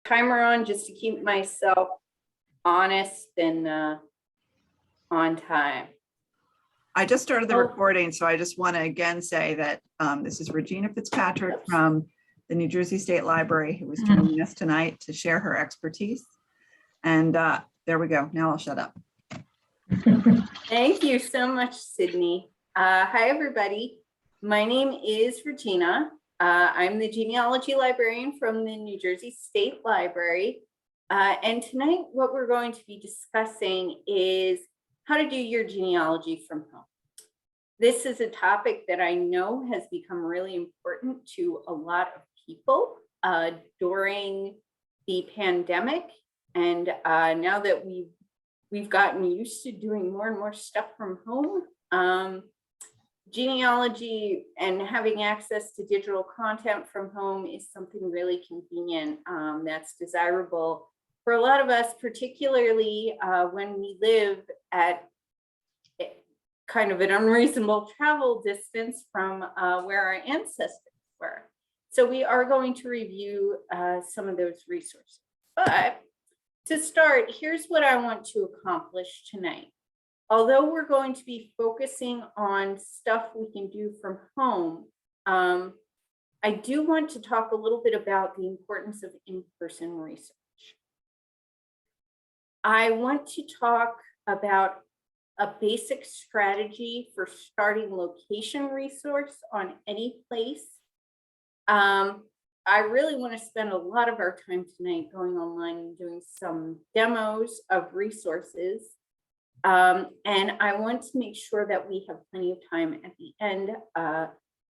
Timer on just to keep myself honest and on time. I just started the recording, so I just want to again say that this is Regina Fitzpatrick from the New Jersey State Library, who was joining us tonight to share her expertise. And there we go. Now I'll shut up. Thank you so much, Sydney. Hi, everybody. My name is Regina. I'm the Genealogy Librarian from the New Jersey State Library. And tonight, what we're going to be discussing is how to do your genealogy from home. This is a topic that I know has become really important to a lot of people during the pandemic. And now that we've gotten used to doing more and more stuff from home, genealogy and having access to digital content from home is something really convenient that's desirable for a lot of us, particularly when we live at kind of an unreasonable travel distance from where our ancestors were. So we are going to review some of those resources. But to start, here's what I want to accomplish tonight. Although we're going to be focusing on stuff we can do from home, I do want to talk a little bit about the importance of in-person research. I want to talk about a basic strategy for starting location resource on any place. I really want to spend a lot of our time tonight going online and doing some demos of resources. And I want to make sure that we have plenty of time at the end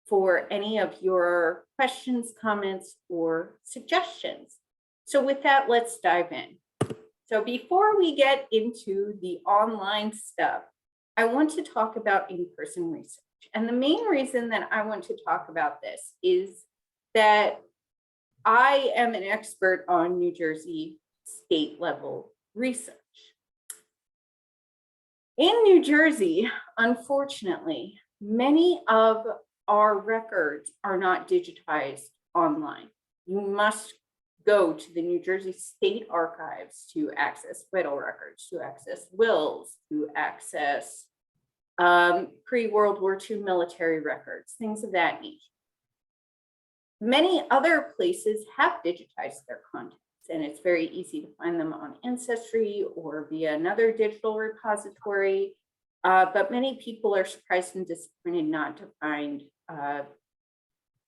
for any of your questions, comments, or suggestions. So with that, let's dive in. So before we get into the online stuff, I want to talk about in-person research. And the main reason that I want to talk about this is that I am an expert on New Jersey state level research. In New Jersey, unfortunately, many of our records are not digitized online. You must go to the New Jersey State Archives to access vital records, to access wills, to access pre-World War II military records, things of that nature. Many other places have digitized their contents, and it's very easy to find them on Ancestry or via another digital repository. But many people are surprised and disappointed not to find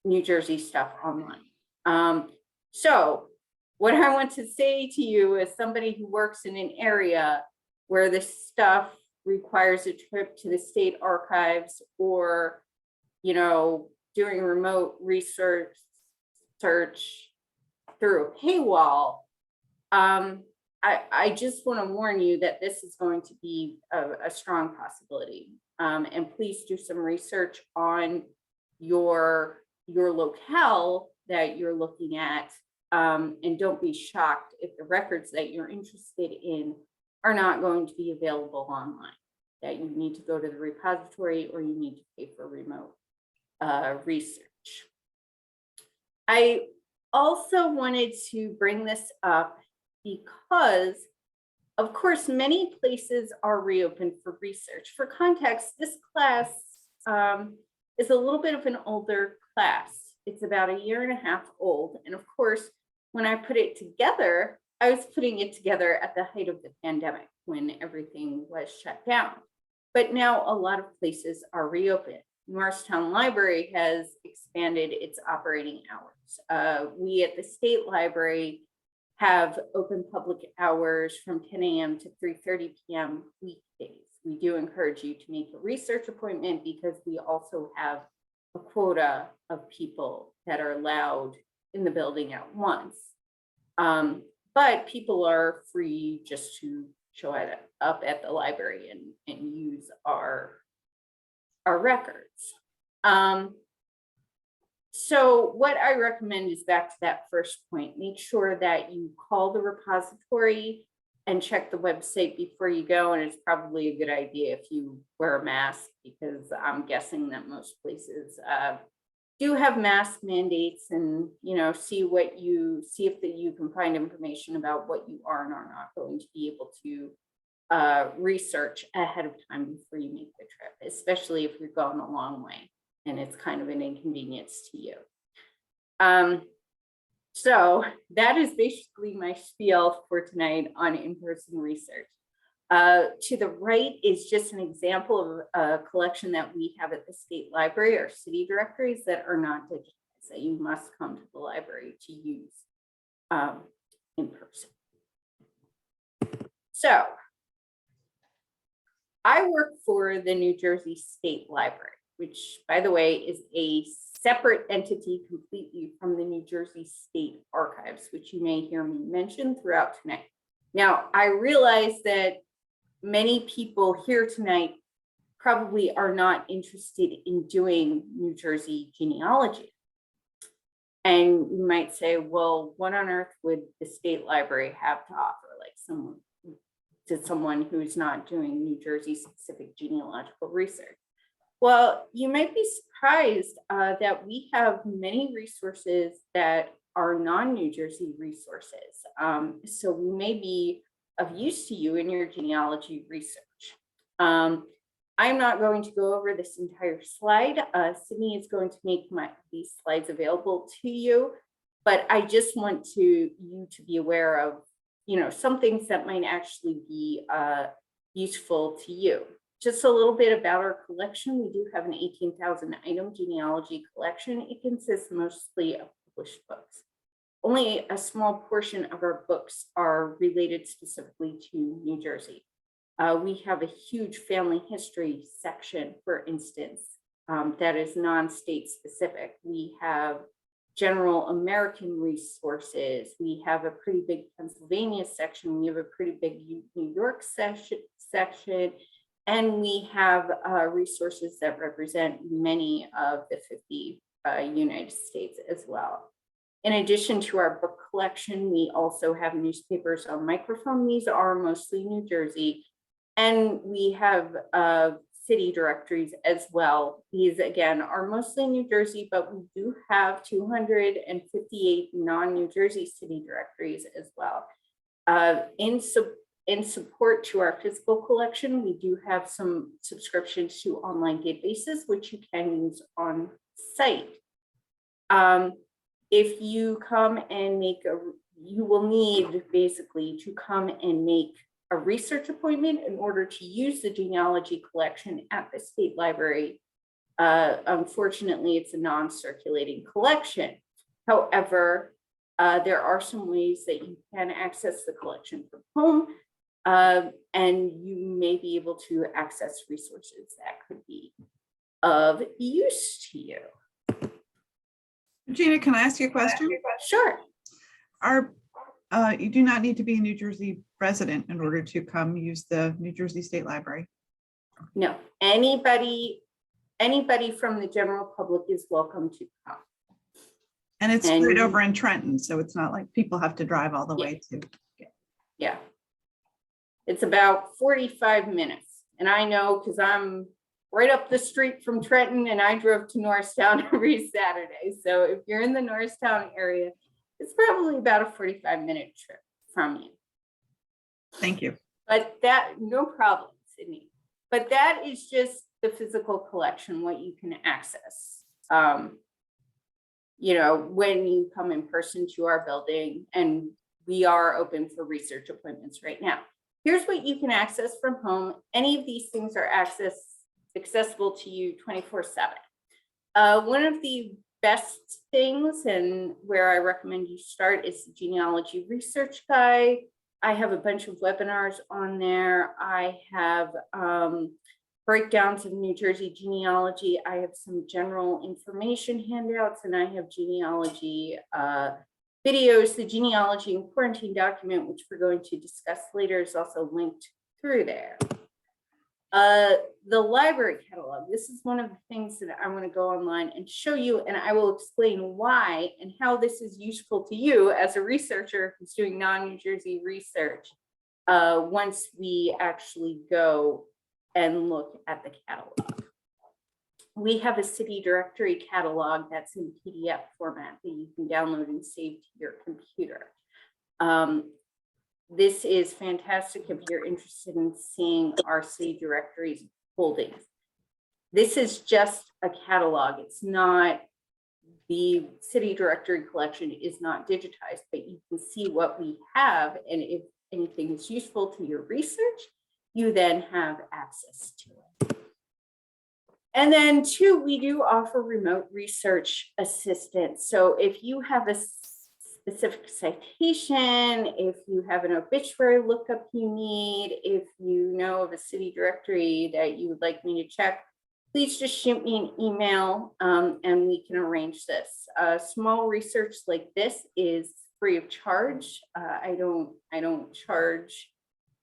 New Jersey stuff online. So what I want to say to you as somebody who works in an area where this stuff requires a trip to the state archives or, you know, doing remote research search through a paywall, I just want to warn you that this is going to be a strong possibility. And please do some research on your locale that you're looking at, and don't be shocked if the records that you're interested in are not going to be available online, that you need to go to the repository or you need to pay for remote research. I also wanted to bring this up because, of course, many places are reopened for research. For context, this class is a little bit of an older class. It's about 1.5 years old. And of course, when I put it together, I was putting it together at the height of the pandemic when everything was shut down. But now a lot of places are reopened. Norristown Library has expanded its operating hours. We at the State Library have open public hours from 10 a.m. to 3:30 p.m. weekdays. We do encourage you to make a research appointment because we also have a quota of people that are allowed in the building at once. But people are free just to show up at the library and use our records. So what I recommend is back to that first point, make sure that you call the repository and check the website before you go. And it's probably a good idea if you wear a mask, because I'm guessing that most places do have mask mandates, and see if that you can find information about what you are and are not going to be able to research ahead of time before you make the trip, especially if you're going a long way and it's kind of an inconvenience to you. So that is basically my spiel for tonight on in-person research. To the right is just an example of a collection that we have at the state library, our city directories that are not digitized, that you must come to the library to use in person. So I work for the New Jersey State Library, which, by the way, is a separate entity completely from the New Jersey State Archives, which you may hear me mention throughout tonight. Now, I realize that many people here tonight probably are not interested in doing New Jersey genealogy. And you might say, well, what on earth would the state library have to offer, like someone who's not doing New Jersey specific genealogical research? Well, you might be surprised that we have many resources that are non-New Jersey resources. So we may be of use to you in your genealogy research. I'm not going to go over this entire slide. Sydney is going to make these slides available to you, but I just want you to be aware of some things that might actually be useful to you. Just a little bit about our collection. We do have an 18,000 item genealogy collection. It consists mostly of published books. Only a small portion of our books are related specifically to New Jersey. We have a huge family history section, for instance, that is non-state specific. We have general American resources. We have a pretty big Pennsylvania section. We have a pretty big New York section. And we have resources that represent many of the 50 United States as well. In addition to our book collection, we also have newspapers on microfilm. These are mostly New Jersey. And we have city directories as well. These, again, are mostly New Jersey, but we do have 258 non-New Jersey city directories as well. In support to our physical collection, we do have some subscriptions to online databases, which you can use on site. If you come and you will need basically to come and make a research appointment in order to use the genealogy collection at the state library. Unfortunately, it's a non-circulating collection. However, there are some ways that you can access the collection from home, and you may be able to access resources that could be of use to you. Regina, can I ask you a question? Sure. You do not need to be a New Jersey resident in order to come use the New Jersey State Library. No, anybody from the general public is welcome to come. And it's right over in Trenton, so it's not like people have to drive all the way to. Yeah. It's about 45 minutes. And I know because I'm right up the street from Trenton and I drove to Norristown every Saturday. So if you're in the Norristown area, it's probably about a 45-minute trip from you. Thank you. But no problem, Sydney. But that is just the physical collection, what you can access. When you come in person to our building, and we are open for research appointments right now. Here's what you can access from home. Any of these things are accessible to you 24/7. One of the best things, and where I recommend you start, is the Genealogy Research Guide. I have a bunch of webinars on there. I have breakdowns of New Jersey genealogy. I have some general information handouts, and I have genealogy videos. The genealogy and quarantine document, which we're going to discuss later, is also linked through there. The library catalog. This is one of the things that I want to go online and show you, and I will explain why and how this is useful to you as a researcher who's doing non-New Jersey research once we actually go and look at the catalog. we have a city directory catalog that's in PDF format that you can download and save to your computer. This is fantastic if you're interested in seeing our city directories holdings. This is just a catalog. It's not, the city directory collection is not digitized, but you can see what we have. And if anything is useful to your research, you then have access to it. And then two, we do offer remote research assistance. So if you have a specific citation, if you have an obituary lookup you need, if you know of a city directory that you would like me to check, please just shoot me an email and we can arrange this. Small research like this is free of charge. I don't charge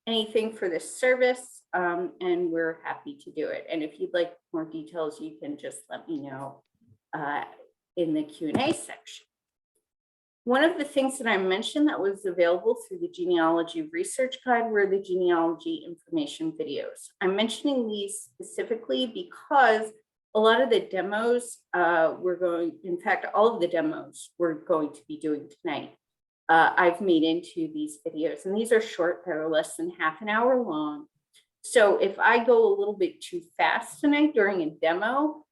anything for this service, and we're happy to do it. And if you'd like more details, you can just let me know in the Q&A section. One of the things that I mentioned that was available through the Genealogy Research Guide were the genealogy information videos. I'm mentioning these specifically because a lot of the demos in fact, all of the demos we're going to be doing tonight, I've made into these videos, and these are short, they're less than half an hour long. So if I go a little bit too fast tonight during a demo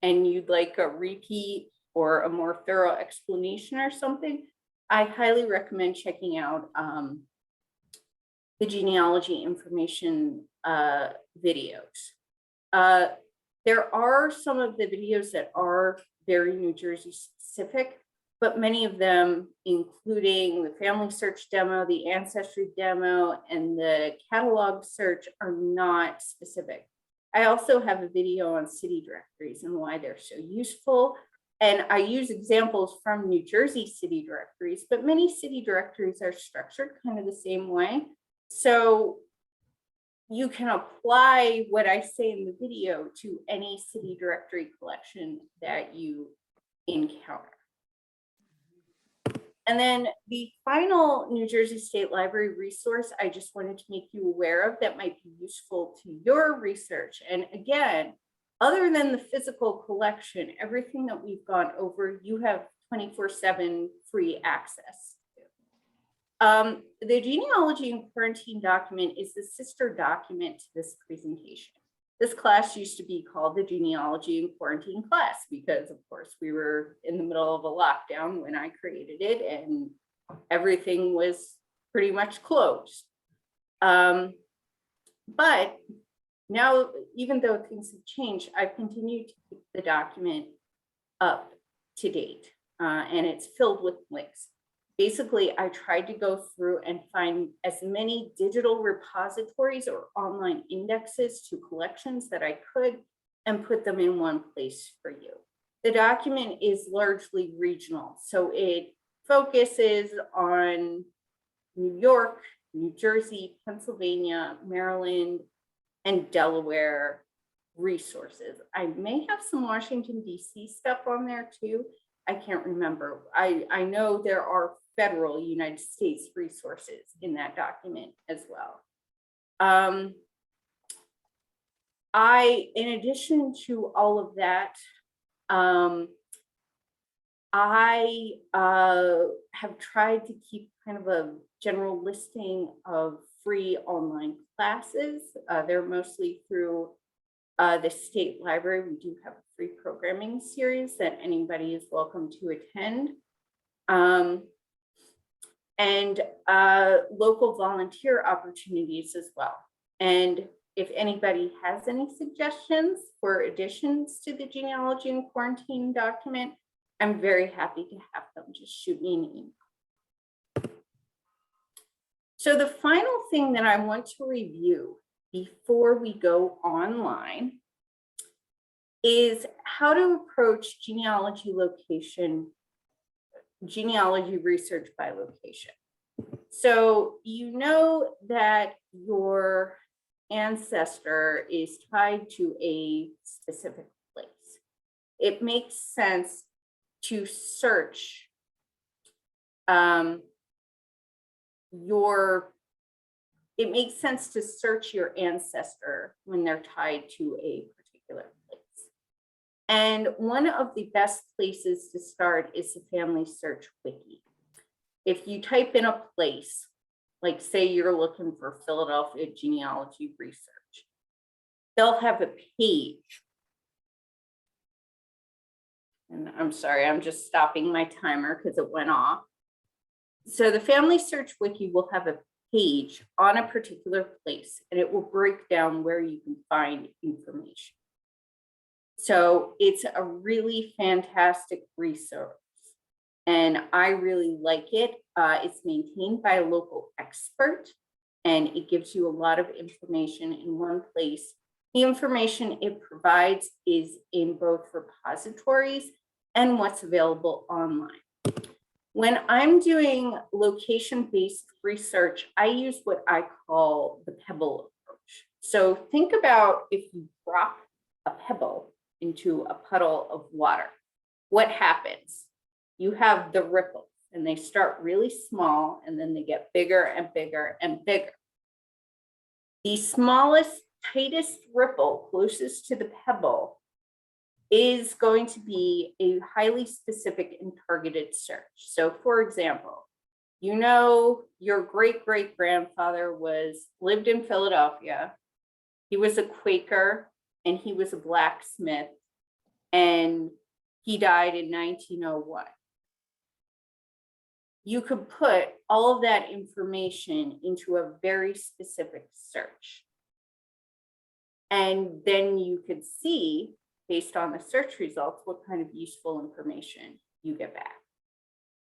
and you'd like a repeat or a more thorough explanation or something, I highly recommend checking out the genealogy information videos. There are some of the videos that are very New Jersey specific, but many of them, including the family search demo, the ancestry demo, and the catalog search, are not specific. I also have a video on city directories and why they're so useful. And I use examples from New Jersey city directories, but many city directories are structured kind of the same way. So you can apply what I say in the video to any city directory collection that you encounter. And then the final New Jersey State Library resource I just wanted to make you aware of that might be useful to your research. And again, other than the physical collection, everything that we've gone over, you have 24/7 free access to. The genealogy and quarantine document is the sister document to this presentation. This class used to be called the Genealogy and Quarantine class because, of course, we were in the middle of a lockdown when I created it and everything was pretty much closed. But now, even though things have changed, I've continued to keep the document up to date, and it's filled with links. Basically, I tried to go through and find as many digital repositories or online indexes to collections that I could and put them in one place for you. The document is largely regional, so it focuses on New York, New Jersey, Pennsylvania, Maryland, and Delaware resources. I may have some Washington, D.C. stuff on there too. I can't remember. I know there are federal United States resources in that document as well. In addition to all of that, I have tried to keep kind of a general listing of free online classes. They're mostly through the state library. We do have a free programming series that anybody is welcome to attend. And local volunteer opportunities as well. And if anybody has any suggestions for additions to the genealogy and quarantine document, I'm very happy to have them. Just shoot me an email. So the final thing that I want to review before we go online is how to approach genealogy research by location. So you know that your ancestor is tied to a specific place. It makes sense to search your ancestor when they're tied to a particular place. And one of the best places to start is the Family Search Wiki. If you type in a place, like say you're looking for Philadelphia Genealogy Research, they'll have a page. And I'm sorry, I'm just stopping my timer because it went off. So the Family Search Wiki will have a page on a particular place, and it will break down where you can find information. So it's a really fantastic resource, and I really like it. It's maintained by a local expert, and it gives you a lot of information in one place. The information it provides is in both repositories and what's available online. When I'm doing location-based research, I use what I call the pebble approach. So think about if you drop a pebble into a puddle of water, what happens? You have the ripples, and they start really small, and then they get bigger and bigger and bigger. The smallest, tightest ripple closest to the pebble is going to be a highly specific and targeted search. So for example, you know your great-great-grandfather lived in Philadelphia. He was a Quaker and he was a blacksmith, and he died in 1901. You could put all of that information into a very specific search. And then you could see, based on the search results, what kind of useful information you get back.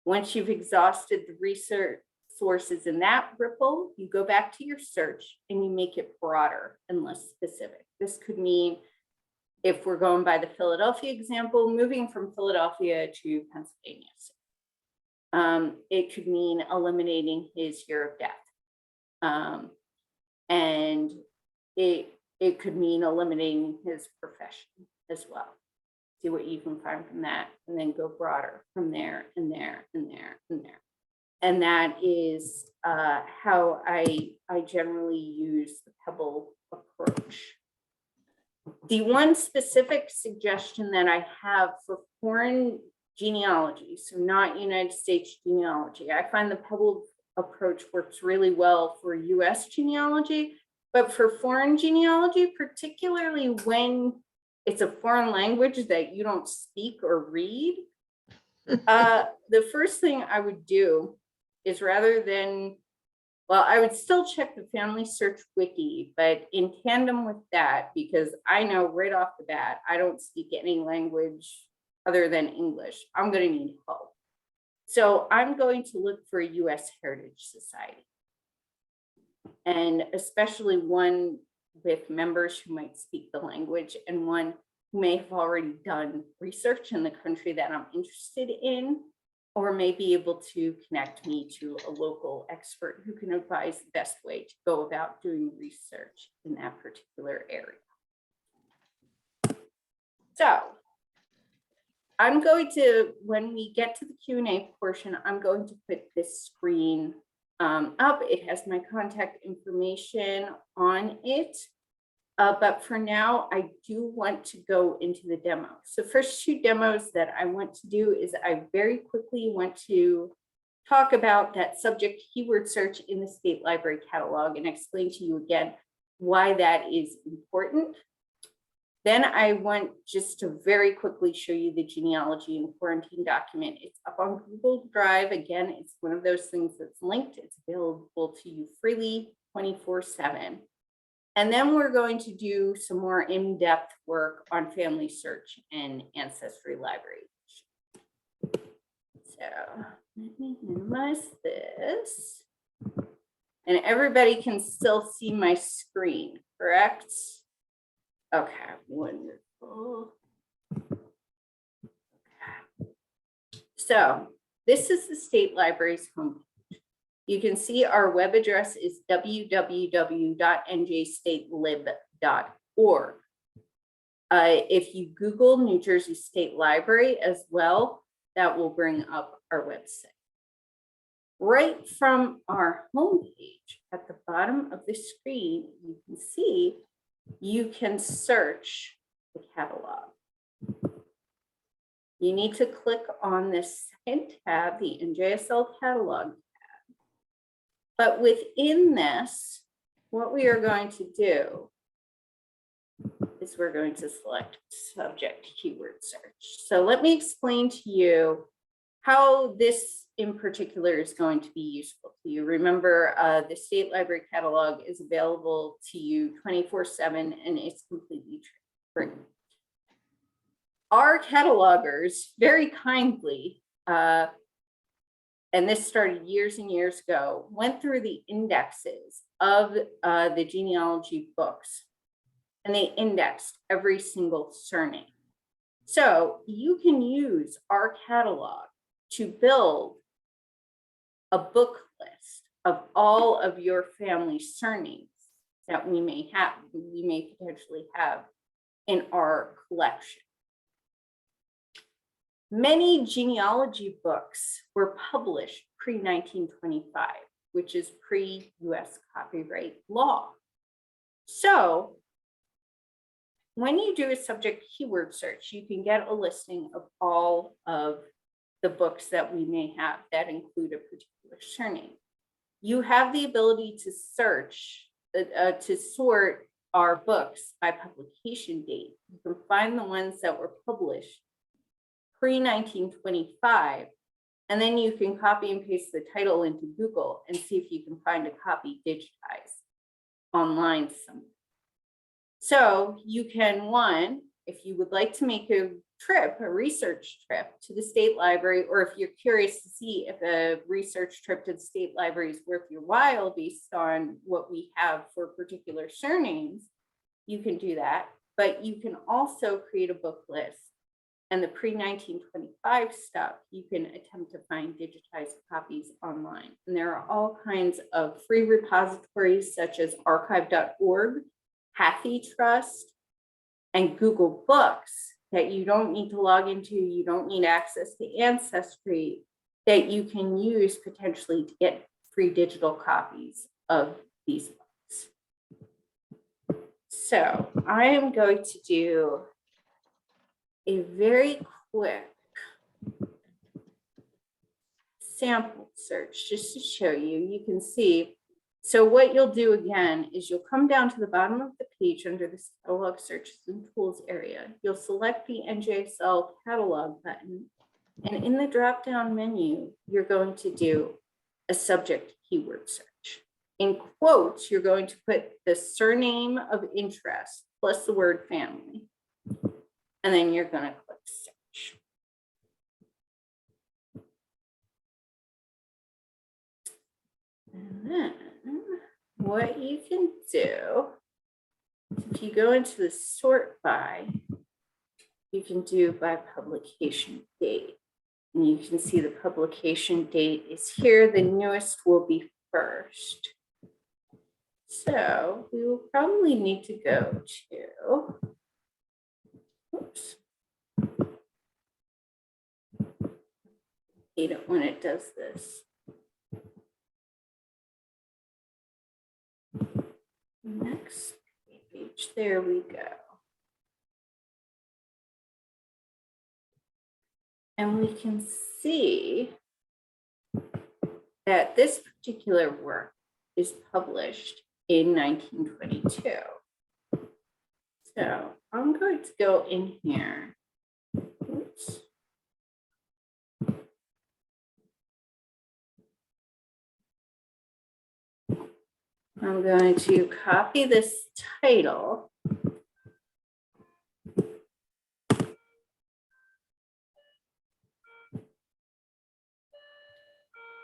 Once you've exhausted the research sources in that ripple, you go back to your search and you make it broader and less specific. This could mean, if we're going by the Philadelphia example, moving from Philadelphia to Pennsylvania. It could mean eliminating his year of death. And it could mean eliminating his profession as well. See what you can find from that, and then go broader from there and there and there and there. And that is how I generally use the pebble approach. The one specific suggestion that I have for foreign genealogy, so not United States genealogy, I find the pebble approach works really well for US genealogy, but for foreign genealogy, particularly when it's a foreign language that you don't speak or read, the first thing I would do is, rather than, well, I would still check the Family Search Wiki, but in tandem with that, because I know right off the bat, I don't speak any language other than English, I'm going to need help. So I'm going to look for a US Heritage Society, and especially one with members who might speak the language, and one who may have already done research in the country that I'm interested in, or may be able to connect me to a local expert who can advise the best way to go about doing research in that particular area. So I'm going to, when we get to the Q&A portion, I'm going to put this screen up. It has my contact information on it. But for now, I do want to go into the demo. So first two demos that I want to do is I very quickly want to talk about that subject keyword search in the state library catalog and explain to you again why that is important. Then I want just to very quickly show you the genealogy and quarantine document. It's up on Google Drive. Again, it's one of those things that's linked. It's available to you freely 24/7. And then we're going to do some more in-depth work on family search and ancestry library. So let me minimize this. And everybody can still see my screen, correct? Okay, wonderful. Okay. So this is the State Library's homepage. You can see our web address is www.njstatelib.org. If you Google New Jersey State Library as well, that will bring up our website. Right from our homepage at the bottom of the screen, you can see you can search the catalog. You need to click on this second tab, the NJSL catalog tab. But within this, what we are going to do is we're going to select subject keyword search. So let me explain to you how this in particular is going to be useful to you. Remember, the State Library Catalog is available to you 24/7 and it's completely free. Our catalogers very kindly, and this started years and years ago, went through the indexes of the genealogy books, and they indexed every single surname. So you can use our catalog to build a book list of all of your family surnames that we may potentially have in our collection. Many genealogy books were published pre-1925, which is pre-US copyright law. So when you do a subject keyword search, you can get a listing of all of the books that we may have that include a particular surname. You have the ability to search, to sort our books by publication date. You can find the ones that were published pre-1925, and then you can copy and paste the title into Google and see if you can find a copy digitized online somewhere. So you can, one, if you would like to make a trip, a research trip to the state library, or if you're curious to see if a research trip to the state library is worth your while based on what we have for particular surnames, you can do that. But you can also create a book list, and the pre-1925 stuff, you can attempt to find digitized copies online. And there are all kinds of free repositories such as archive.org, HathiTrust, and Google Books that you don't need to log into, you don't need access to Ancestry, that you can use potentially to get free digital copies of these books. So I am going to do a very quick sample search just to show you. You can see, so what you'll do again is you'll come down to the bottom of the page under this catalog searches and tools area. You'll select the NJSL catalog button, and in the drop-down menu, you're going to do a subject keyword search. In quotes, you're going to put the surname of interest plus the word family, and then you're going to click search. And then what you can do, if you go into the sort by, you can do by publication date. And you can see the publication date is here. The newest will be first. So we will probably need to go to, oops. Hate it when it does this. Next page, there we go. And we can see that this particular work is published in 1922. So I'm going to go in here. Oops. I'm going to copy this title.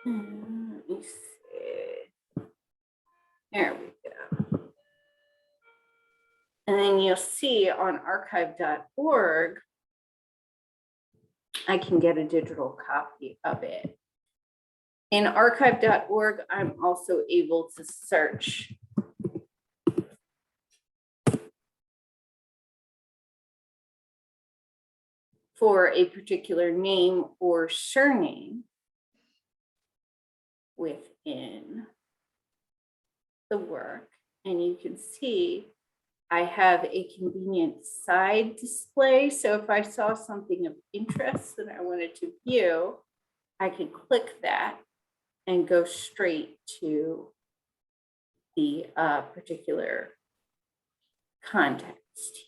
Let me see. There we go. And then you'll see on archive.org, I can get a digital copy of it. In archive.org, I'm also able to search for a particular name or surname within the work. And you can see I have a convenient side display. So if I saw something of interest that I wanted to view, I could click that and go straight to the particular context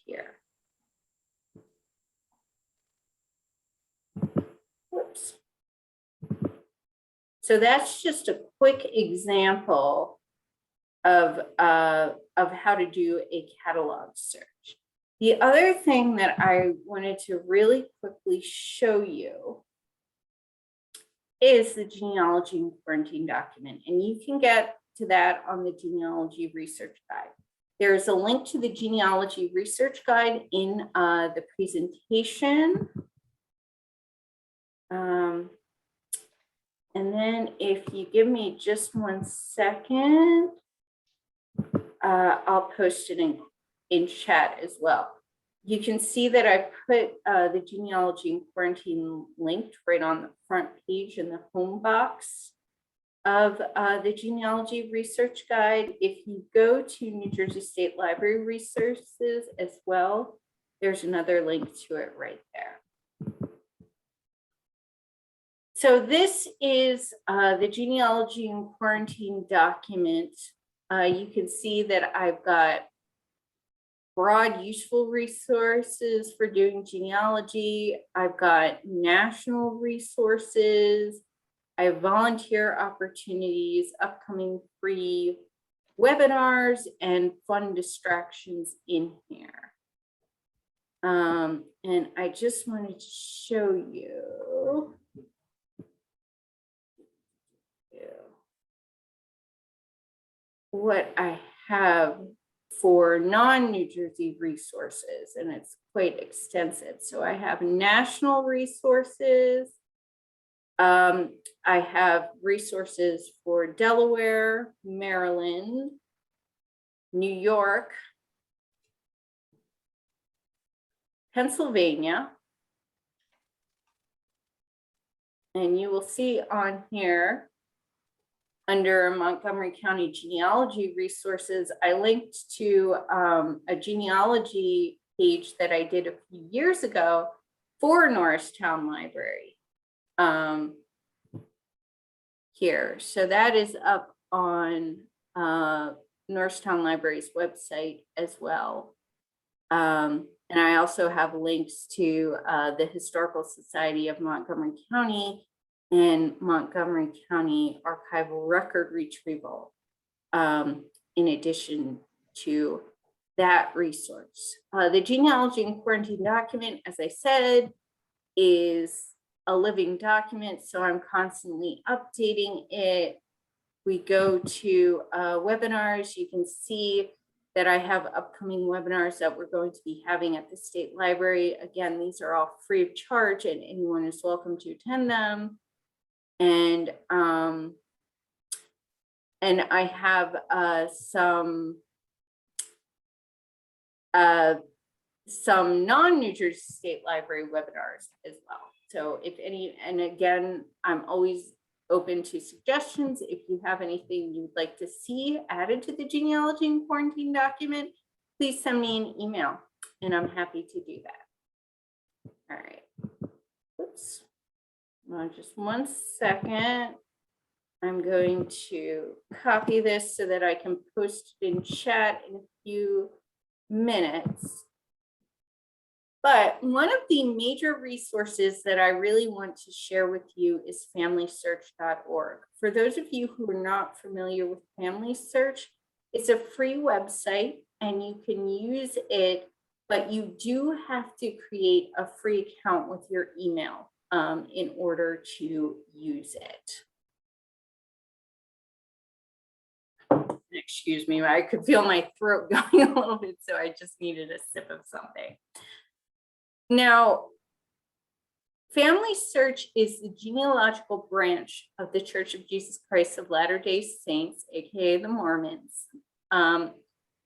here. Whoops. So that's just a quick example of how to do a catalog search. The other thing that I wanted to really quickly show you is the genealogy and quarantine document. And you can get to that on the Genealogy Research Guide. There's a link to the Genealogy Research Guide in the presentation. And then if you give me just 1 second, I'll post it in chat as well. You can see that I put the genealogy and quarantine linked right on the front page in the home box of the Genealogy Research Guide. If you go to New Jersey State Library resources as well, there's another link to it right there. So this is the genealogy and quarantine document. You can see that I've got broad, useful resources for doing genealogy. I've got national resources. I have volunteer opportunities, upcoming free webinars, and fun distractions in here. And I just wanted to show you. What I have for non-New Jersey resources, and it's quite extensive. So I have national resources. I have resources for Delaware, Maryland, New York, Pennsylvania. And you will see on here, under Montgomery County genealogy resources, I linked to a genealogy page that I did a few years ago for Norristown Library here. So that is up on Norristown Library's website as well. And I also have links to the Historical Society of Montgomery County and Montgomery County Archival Record Retrieval, in addition to that resource. The genealogy and quarantine document, as I said, is a living document, so I'm constantly updating it. We go to webinars. You can see that I have upcoming webinars that we're going to be having at the State Library. Again, these are all free of charge and anyone is welcome to attend them. And I have some non-New Jersey State Library webinars as well. So if any, and again, I'm always open to suggestions. If you have anything you'd like to see added to the genealogy and quarantine document, please send me an email and I'm happy to do that. All right. Oops. Just 1 second. I'm going to copy this so that I can post it in chat in a few minutes. But one of the major resources that I really want to share with you is FamilySearch.org. For those of you who are not familiar with Family Search, it's a free website and you can use it, but you do have to create a free account with your email in order to use it. Excuse me, I could feel my throat going a little bit, so I just needed a sip of something. Now, Family Search is the genealogical branch of the Church of Jesus Christ of Latter-day Saints, aka the Mormons. And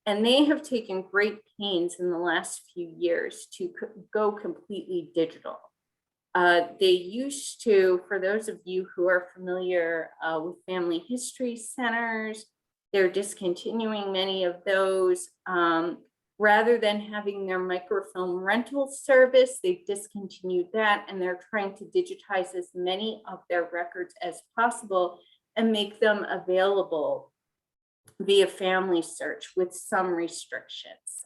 they have taken great pains in the last few years to go completely digital. They used to, for those of you who are familiar with family history centers, they're discontinuing many of those. Rather than having their microfilm rental service, they've discontinued that, and they're trying to digitize as many of their records as possible and make them available via family search with some restrictions.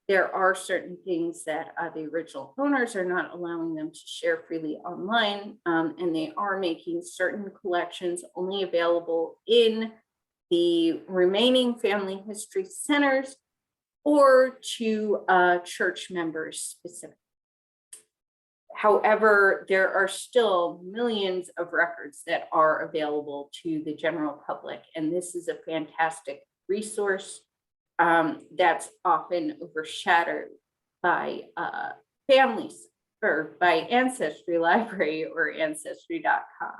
There are certain things that the original owners are not allowing them to share freely online, and they are making certain collections only available in the remaining family history centers or to church members specifically. However, there are still millions of records that are available to the general public, and this is a fantastic resource that's often overshadowed by families or by Ancestry Library or Ancestry.com.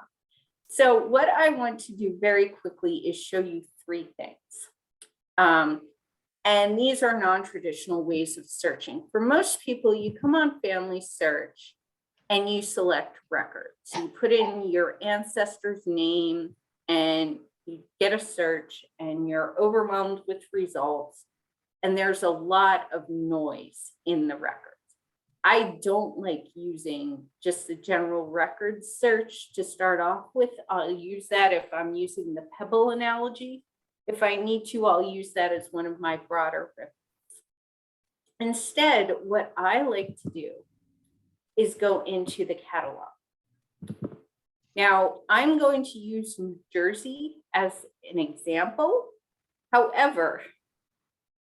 So what I want to do very quickly is show you three things. And these are non-traditional ways of searching. For most people, you come on Family Search and you select records. You put in your ancestor's name and you get a search and you're overwhelmed with results. And there's a lot of noise in the records. I don't like using just the general records search to start off with. I'll use that if I'm using the Pebble analogy. If I need to, I'll use that as one of my broader references. Instead, what I like to do is go into the catalog. Now, I'm going to use New Jersey as an example. However,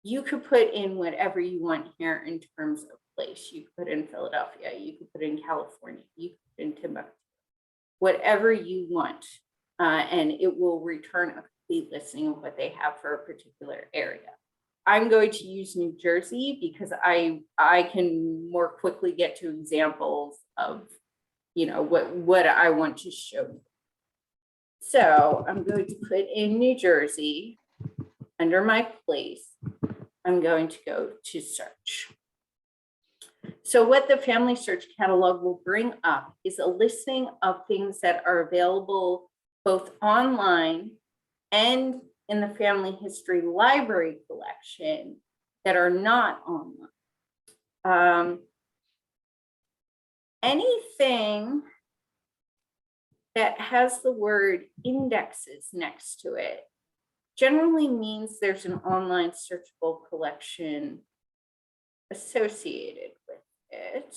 you could put in whatever you want here in terms of place. You could put in Philadelphia, you could put in California, you could put in Timbuktu, whatever you want, and it will return a listing of what they have for a particular area. I'm going to use New Jersey because I can more quickly get to examples of, you know, what I want to show you. So I'm going to put in New Jersey under my place. I'm going to go to search. So what the Family Search catalog will bring up is a listing of things that are available both online and in the Family History Library collection that are not online. Anything that has the word indexes next to it generally means there's an online searchable collection associated with it.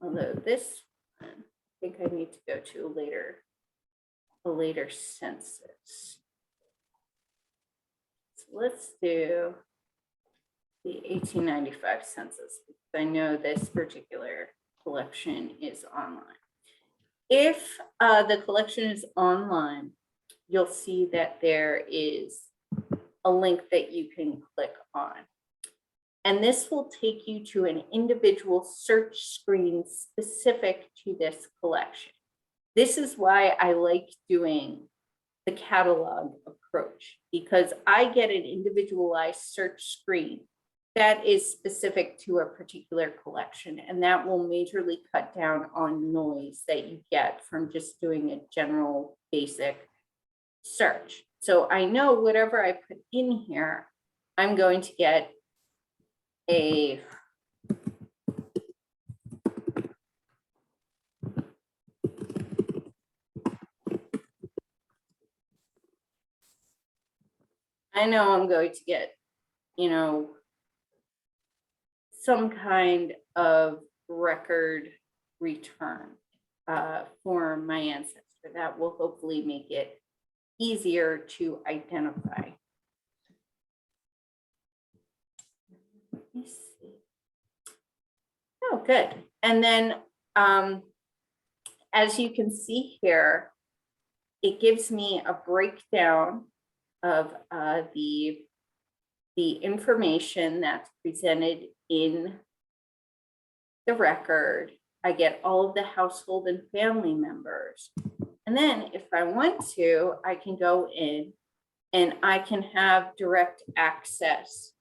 Although this one, I think I need to go to a later census. So let's do the 1895 census, because I know this particular collection is online. If the collection is online, you'll see that there is a link that you can click on. And this will take you to an individual search screen specific to this collection. This is why I like doing the catalog approach, because I get an individualized search screen that is specific to a particular collection, and that will majorly cut down on noise that you get from just doing a general basic search. So I know whatever I put in here, I'm going to get a you know, some kind of record return for my ancestor. That will hopefully make it easier to identify. Let me see. Oh, good. And then as you can see here, it gives me a breakdown of the information that's presented in the record. I get all of the household and family members. And then if I want to, I can go in and I can have direct access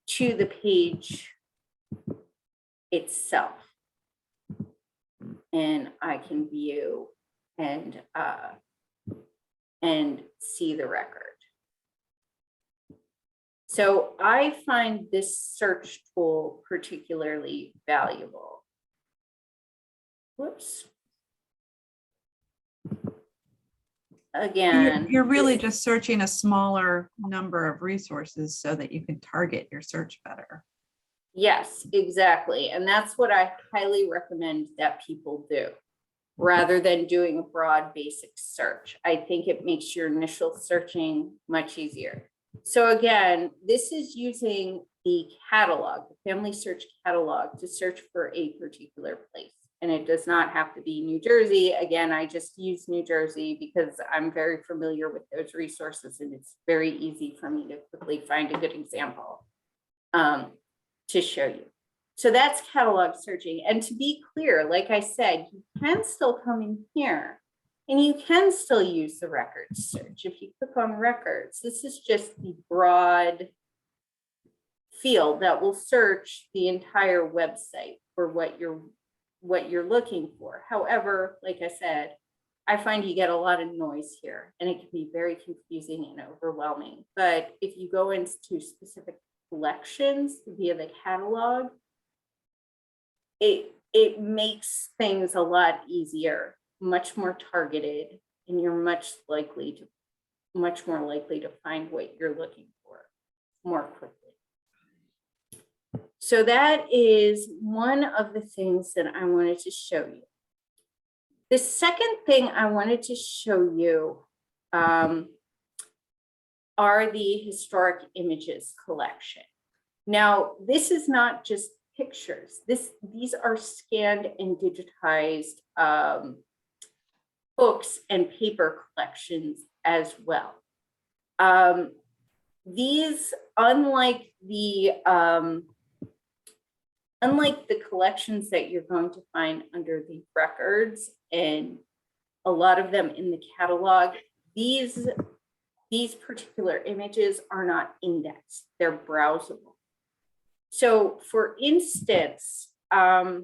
to the page itself. And I can view and see the record. So I find this search tool particularly valuable. Whoops. Again, You're really just searching a smaller number of resources so that you can target your search better. yes, exactly. And that's what I highly recommend that people do, rather than doing a broad basic search. I think it makes your initial searching much easier. So again, this is using the catalog, the family search catalog, to search for a particular place. And it does not have to be New Jersey. Again, I just use New Jersey because I'm very familiar with those resources, and it's very easy for me to quickly find a good example to show you. So that's catalog searching. And to be clear, like I said, you can still come in here and you can still use the records search. If you click on records, this is just the broad field that will search the entire website for what you're looking for. However, like I said, I find you get a lot of noise here and it can be very confusing and overwhelming. But if you go into specific collections via the catalog, it makes things a lot easier, much more targeted, and you're much more likely to find what you're looking for more quickly. So that is one of the things that I wanted to show you. The second thing I wanted to show you are the historic images collection. Now, this is not just pictures. These are scanned and digitized books and paper collections as well. These, unlike the collections that you're going to find under the records and a lot of them in the catalog, these particular images are not indexed, they're browsable. So for instance, and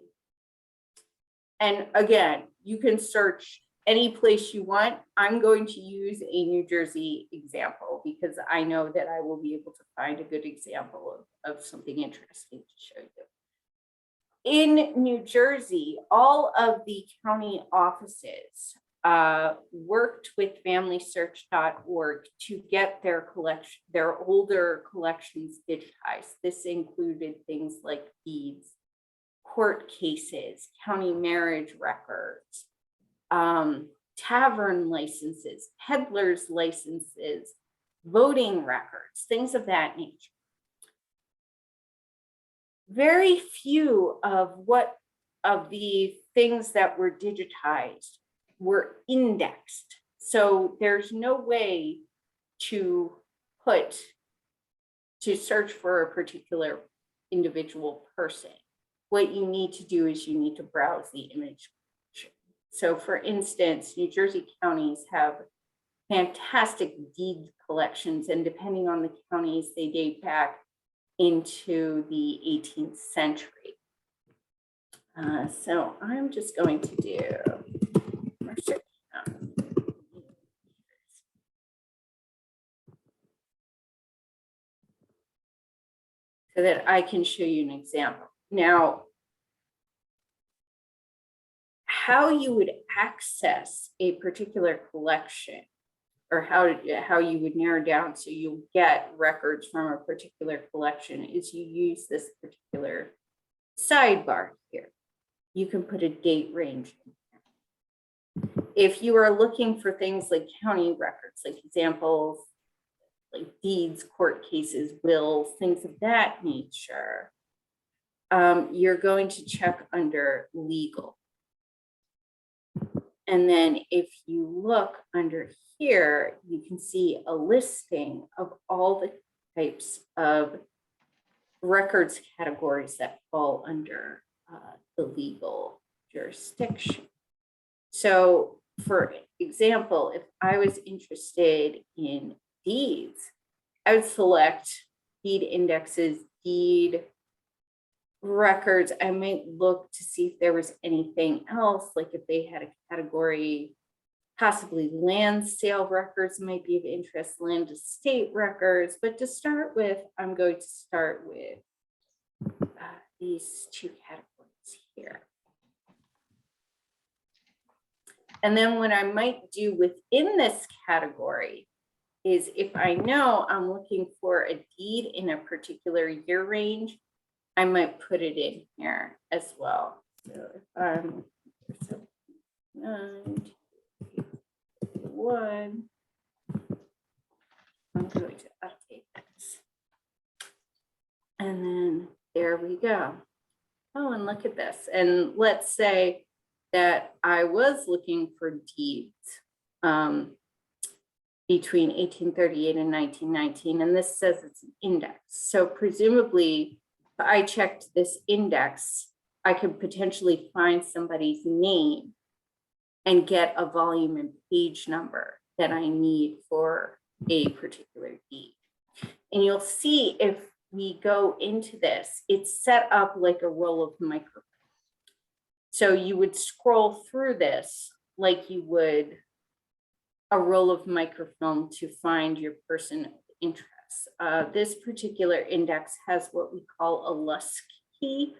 again, you can search any place you want. I'm going to use a New Jersey example because I know that I will be able to find a good example of something interesting to show you. In New Jersey, all of the county offices worked with FamilySearch.org to get their older collections digitized. This included things like deeds, court cases, county marriage records, tavern licenses, peddlers licenses, voting records, things of that nature. Very few of the things that were digitized were indexed. So there's no way to search for a particular individual person. What you need to do is you need to browse the image. So for instance, New Jersey counties have fantastic deed collections, and depending on the counties, they date back into the 18th century. So I'm just going to do so that I can show you an example. Now, how you would access a particular collection, or how you would narrow down so you get records from a particular collection, is you use this particular sidebar here. You can put a date range in there. If you are looking for things like county records, like examples, like deeds, court cases, wills, things of that nature, you're going to check under legal. And then if you look under here, you can see a listing of all the types of records categories that fall under the legal jurisdiction. So for example, if I was interested in deeds, I would select deed indexes, deed records. I might look to see if there was anything else, like if they had a category Possibly land sale records might be of interest, land estate records, but to start with, I'm going to start with these two categories here. And then what I might do within this category is if I know I'm looking for a deed in a particular year range, I might put it in here as well. So if I'm 9, I'm going to update this. And then there we go. Oh, and look at this. And let's say that I was looking for deeds between 1838 and 1919, and this says it's an index. So presumably, if I checked this index, I could potentially find somebody's name and get a volume and page number that I need for a particular deed. And you'll see if we go into this, it's set up like a roll of microfilm. So you would scroll through this like you would a roll of microfilm to find your person of interest. This particular index has what we call a LUSC key,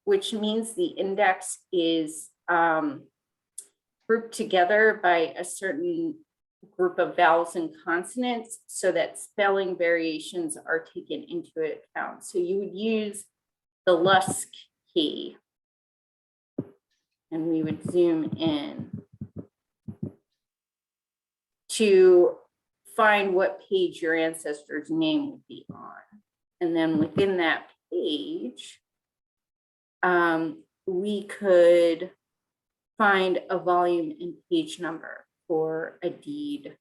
which means the index is grouped together by a certain group of vowels and consonants so that spelling variations are taken into account. So you would use the LUSC key, and we would zoom in to find what page your ancestor's name would be on. And then within that page, we could find a volume and page number for a deed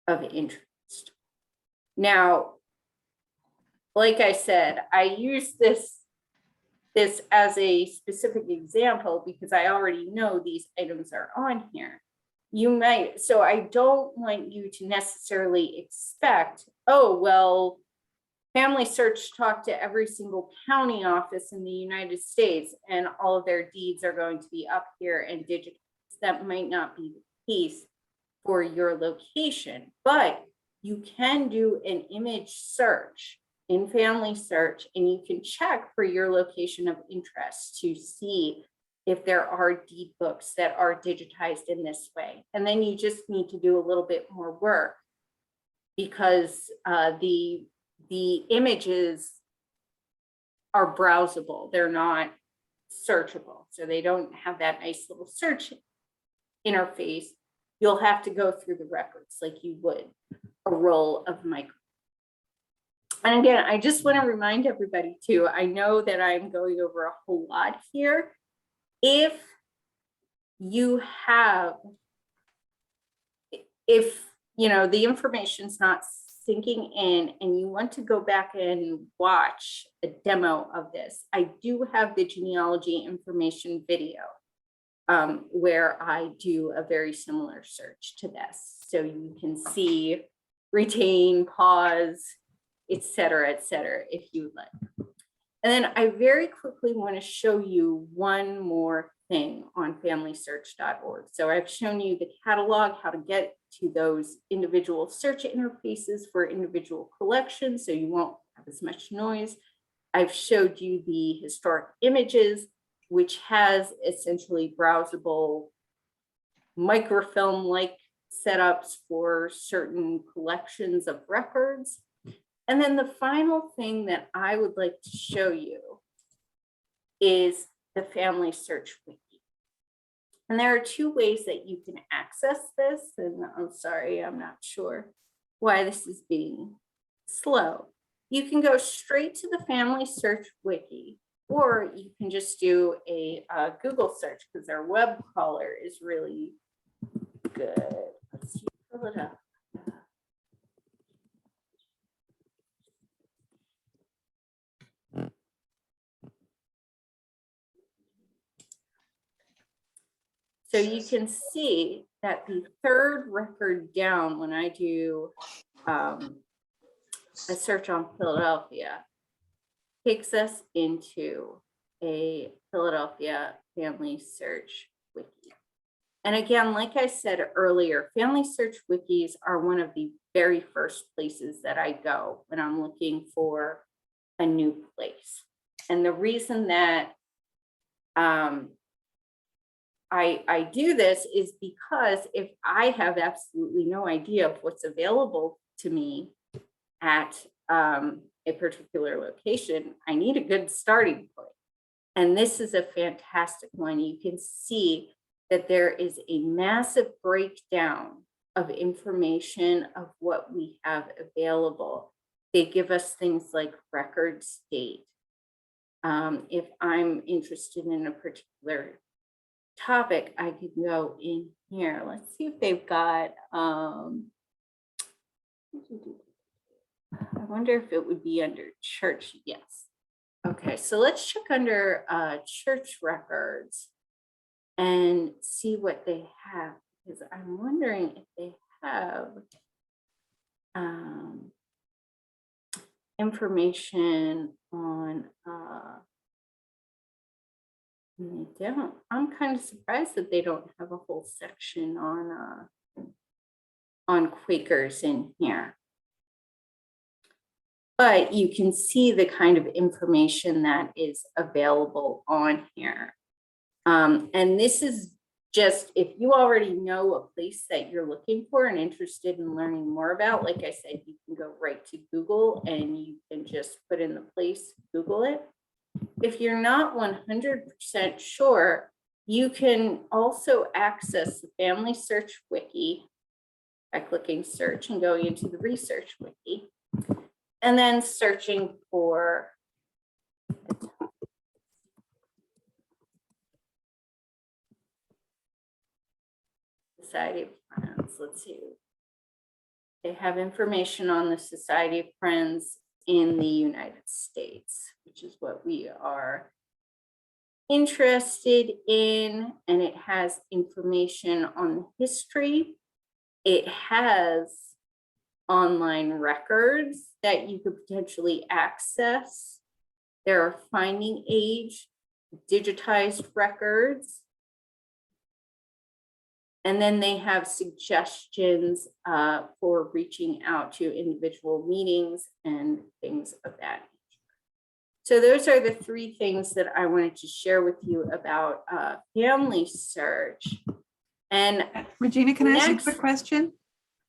of interest. Now, like I said, I use this as a specific example because I already know these items are on here. You might, so I don't want you to necessarily expect, oh, well, Family Search talked to every single county office in the United States and all of their deeds are going to be up here and digitized. That might not be the case for your location, but you can do an image search in Family Search and you can check for your location of interest to see if there are deed books that are digitized in this way. And then you just need to do a little bit more work because the images are browsable. They're not searchable. So they don't have that nice little search interface. You'll have to go through the records like you would a roll of micro. And again, I just want to remind everybody too, I know that I'm going over a whole lot here. If you have, if you know the information's not sinking in and you want to go back and watch a demo of this, I do have the genealogy information video where I do a very similar search to this. So you can see, retain, pause, etc., if you would like. And then I very quickly want to show you one more thing on familysearch.org. So I've shown you the catalog, how to get to those individual search interfaces for individual collections so you won't have as much noise. I've showed you the historic images, which has essentially browsable microfilm-like setups for certain collections of records. And then the final thing that I would like to show you is the Family Search Wiki. And there are two ways that you can access this. And I'm sorry, I'm not sure why this is being slow. You can go straight to the Family Search Wiki, or you can just do a Google search because their web crawler is really good. Let's see, pull it up. So you can see that the third record down when I do a search on Philadelphia takes us into a Philadelphia Family Search Wiki. And again, like I said earlier, family search wikis are one of the very first places that I go when I'm looking for a new place. And the reason that I do this is because if I have absolutely no idea of what's available to me at a particular location, I need a good starting point. And this is a fantastic one. You can see that there is a massive breakdown of information of what we have available. They give us things like record date. If I'm interested in a particular topic, I could go in here. Let's see if they've got, I wonder if it would be under church. Yes. Okay, so let's check under church records and see what they have, because I'm wondering if they have information on they don't. I'm kind of surprised that they don't have a whole section on Quakers in here. But you can see the kind of information that is available on here. And this is just, if you already know a place that you're looking for and interested in learning more about, like I said, you can go right to Google and you can just put in the place, Google it. If you're not 100% sure, you can also access the Family Search Wiki by clicking search and going into the Research Wiki, and then searching for Society of Friends. Let's see. They have information on the Society of Friends in the United States, which is what we are interested in. And it has information on the history. It has online records that you could potentially access. There are finding age, digitized records. And then they have suggestions for reaching out to individual meetings and things of that nature. So those are the three things that I wanted to share with you about family search. And Regina, can I ask you a quick question?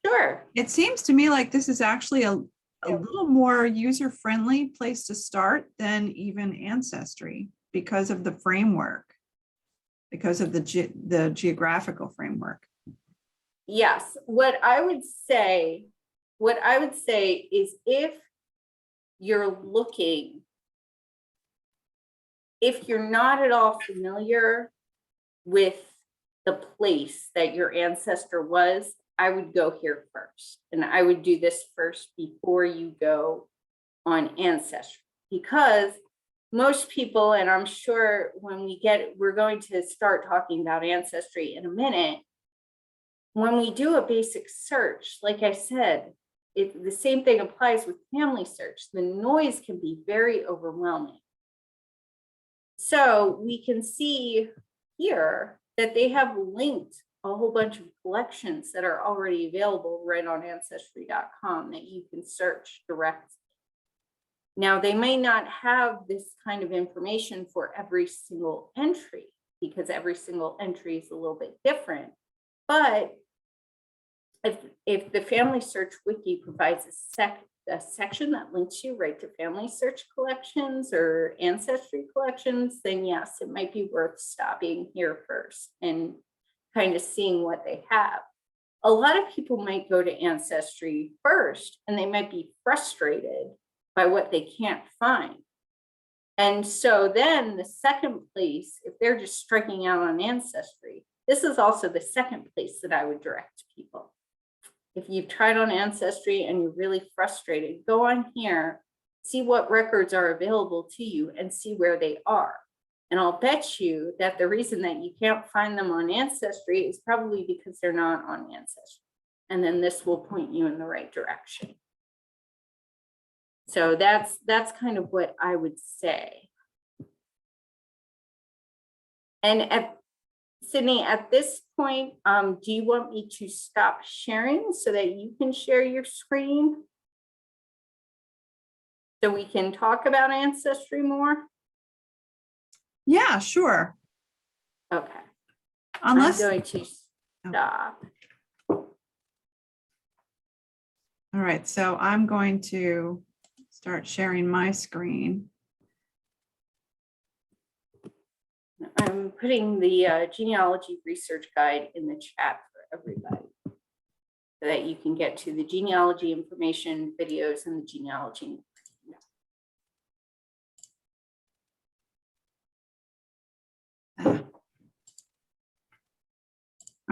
Sure. It seems to me like this is actually a little more user-friendly place to start than even Ancestry because of the framework, because of the geographical framework. Yes, what I would say is if you're looking, if you're not at all familiar with the place that your ancestor was, I would go here first. And I would do this first before you go on Ancestry, because most people, and I'm sure when we're going to start talking about Ancestry in a minute. When we do a basic search, like I said, the same thing applies with family search. The noise can be very overwhelming. So we can see here that they have linked a whole bunch of collections that are already available right on ancestry.com that you can search directly. Now, they may not have this kind of information for every single entry because every single entry is a little bit different. But if the Family Search Wiki provides a section that links you right to family search collections or ancestry collections, then yes, it might be worth stopping here first and kind of seeing what they have. A lot of people might go to Ancestry first and they might be frustrated by what they can't find. And so then the second place, if they're just striking out on Ancestry, this is also the second place that I would direct people. If you've tried on Ancestry and you're really frustrated, go on here, see what records are available to you and see where they are. And I'll bet you that the reason that you can't find them on Ancestry is probably because they're not on Ancestry. And then this will point you in the right direction. So that's kind of what I would say. And Sydney, at this point, do you want me to stop sharing so that you can share your screen? So we can talk about Ancestry more? Yeah, sure. Okay. Unless, I'm going to stop. all right, so I'm going to start sharing my screen. I'm putting the genealogy research guide in the chat for everybody so that you can get to the genealogy information videos and the genealogy.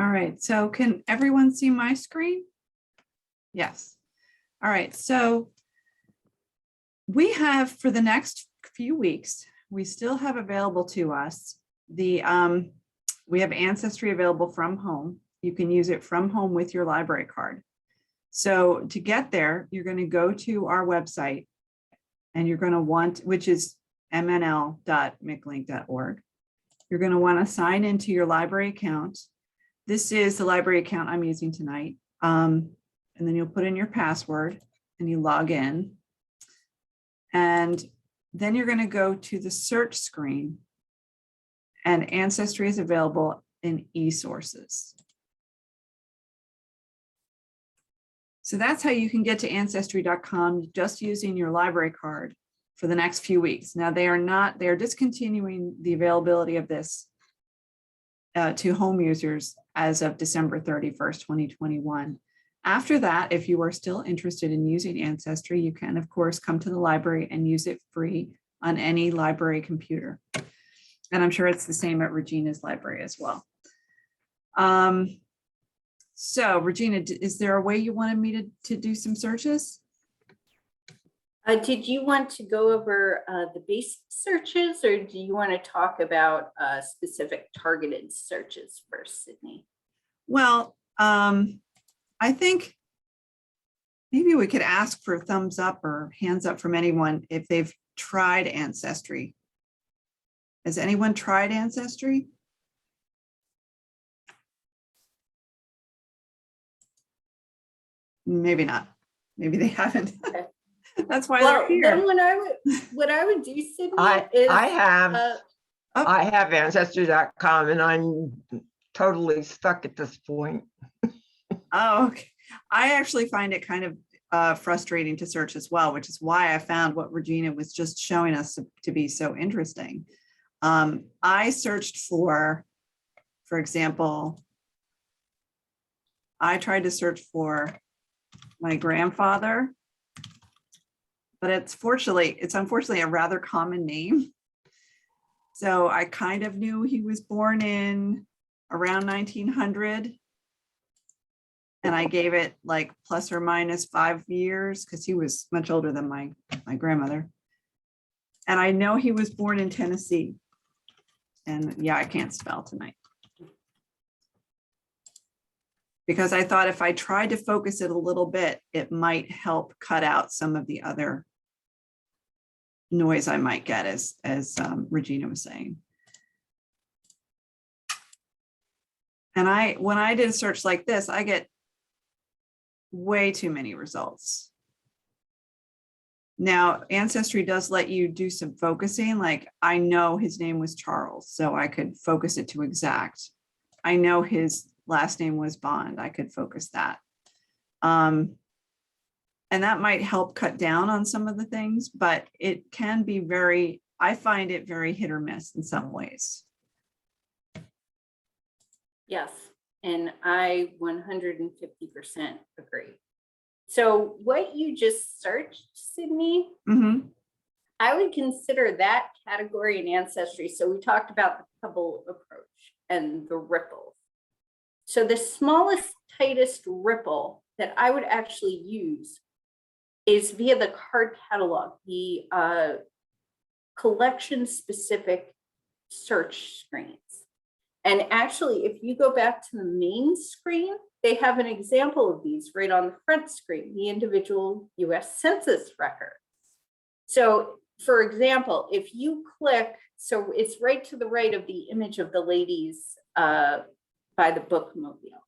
All right, so can everyone see my screen? Yes. All right, so we have for the next few weeks, we still have available to us we have Ancestry available from home. You can use it from home with your library card. So to get there, you're going to go to our website and you're going to want, which is mnl.miclink.org. You're going to want to sign into your library account. This is the library account I'm using tonight. And then you'll put in your password and you log in. And then you're going to go to the search screen, and Ancestry is available in eSources. So that's how you can get to ancestry.com just using your library card for the next few weeks. Now they are discontinuing the availability of this to home users as of December 31st, 2021. After that, if you are still interested in using Ancestry, you can of course come to the library and use it free on any library computer. And I'm sure it's the same at Regina's library as well. So Regina, is there a way you wanted me to do some searches? Did you want to go over the basic searches, or do you want to talk about specific targeted searches first, Sydney? Well, I think maybe we could ask for thumbs up or hands up from anyone if they've tried Ancestry. Has anyone tried Ancestry? Maybe not. Maybe they haven't. Okay. That's why Well, they're here. then what I would do, Sydney, is I have ancestry.com and I'm totally stuck at this point. Oh, okay. I actually find it kind of frustrating to search as well, which is why I found what Regina was just showing us to be so interesting. I searched for example, I tried to search for my grandfather, but it's unfortunately a rather common name. So I kind of knew he was born in around 1900. And I gave it like plus or minus 5 years because he was much older than my grandmother. And I know he was born in Tennessee. And yeah, I can't spell tonight. Because I thought if I tried to focus it a little bit, it might help cut out some of the other noise I might get, as Regina was saying. And when I did a search like this, I get way too many results. Now, Ancestry does let you do some focusing. Like I know his name was Charles, so I could focus it to exact. I know his last name was Bond. I could focus that. And that might help cut down on some of the things, but it can be I find it very hit or miss in some ways. Yes, and I 150% agree. So what you just searched, Sydney, I would consider that category in Ancestry. So we talked about the pebble approach and the ripples. So the smallest, tightest ripple that I would actually use is via the card catalog, the collection specific search screens. And actually, if you go back to the main screen, they have an example of these right on the front screen, the individual US Census records. So for example, if you click, so it's right to the right of the image of the lady's by the bookmobile.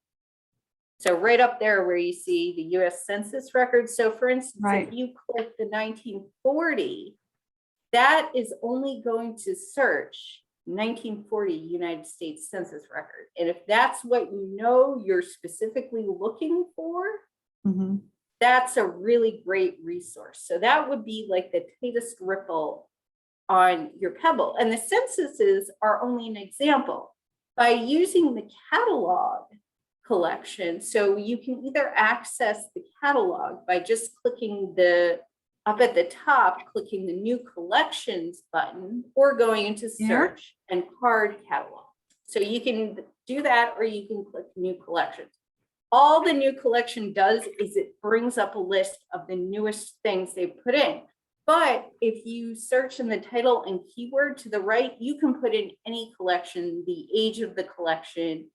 So right up there where you see the US Census records. So for instance, Right. if you click the 1940, that is only going to search 1940 United States Census record. And if that's what you know you're specifically looking for, Mhm. that's a really great resource. So that would be like the tightest ripple on your Pebble. And the censuses are only an example. By using the catalog collection, so you can either access the catalog by just clicking up at the top, clicking the new collections button, or going into search and card catalog. So you can do that, or you can click new collections. All the new collection does is it brings up a list of the newest things they put in. But if you search in the title and keyword to the right, you can put in any collection. The age of the collection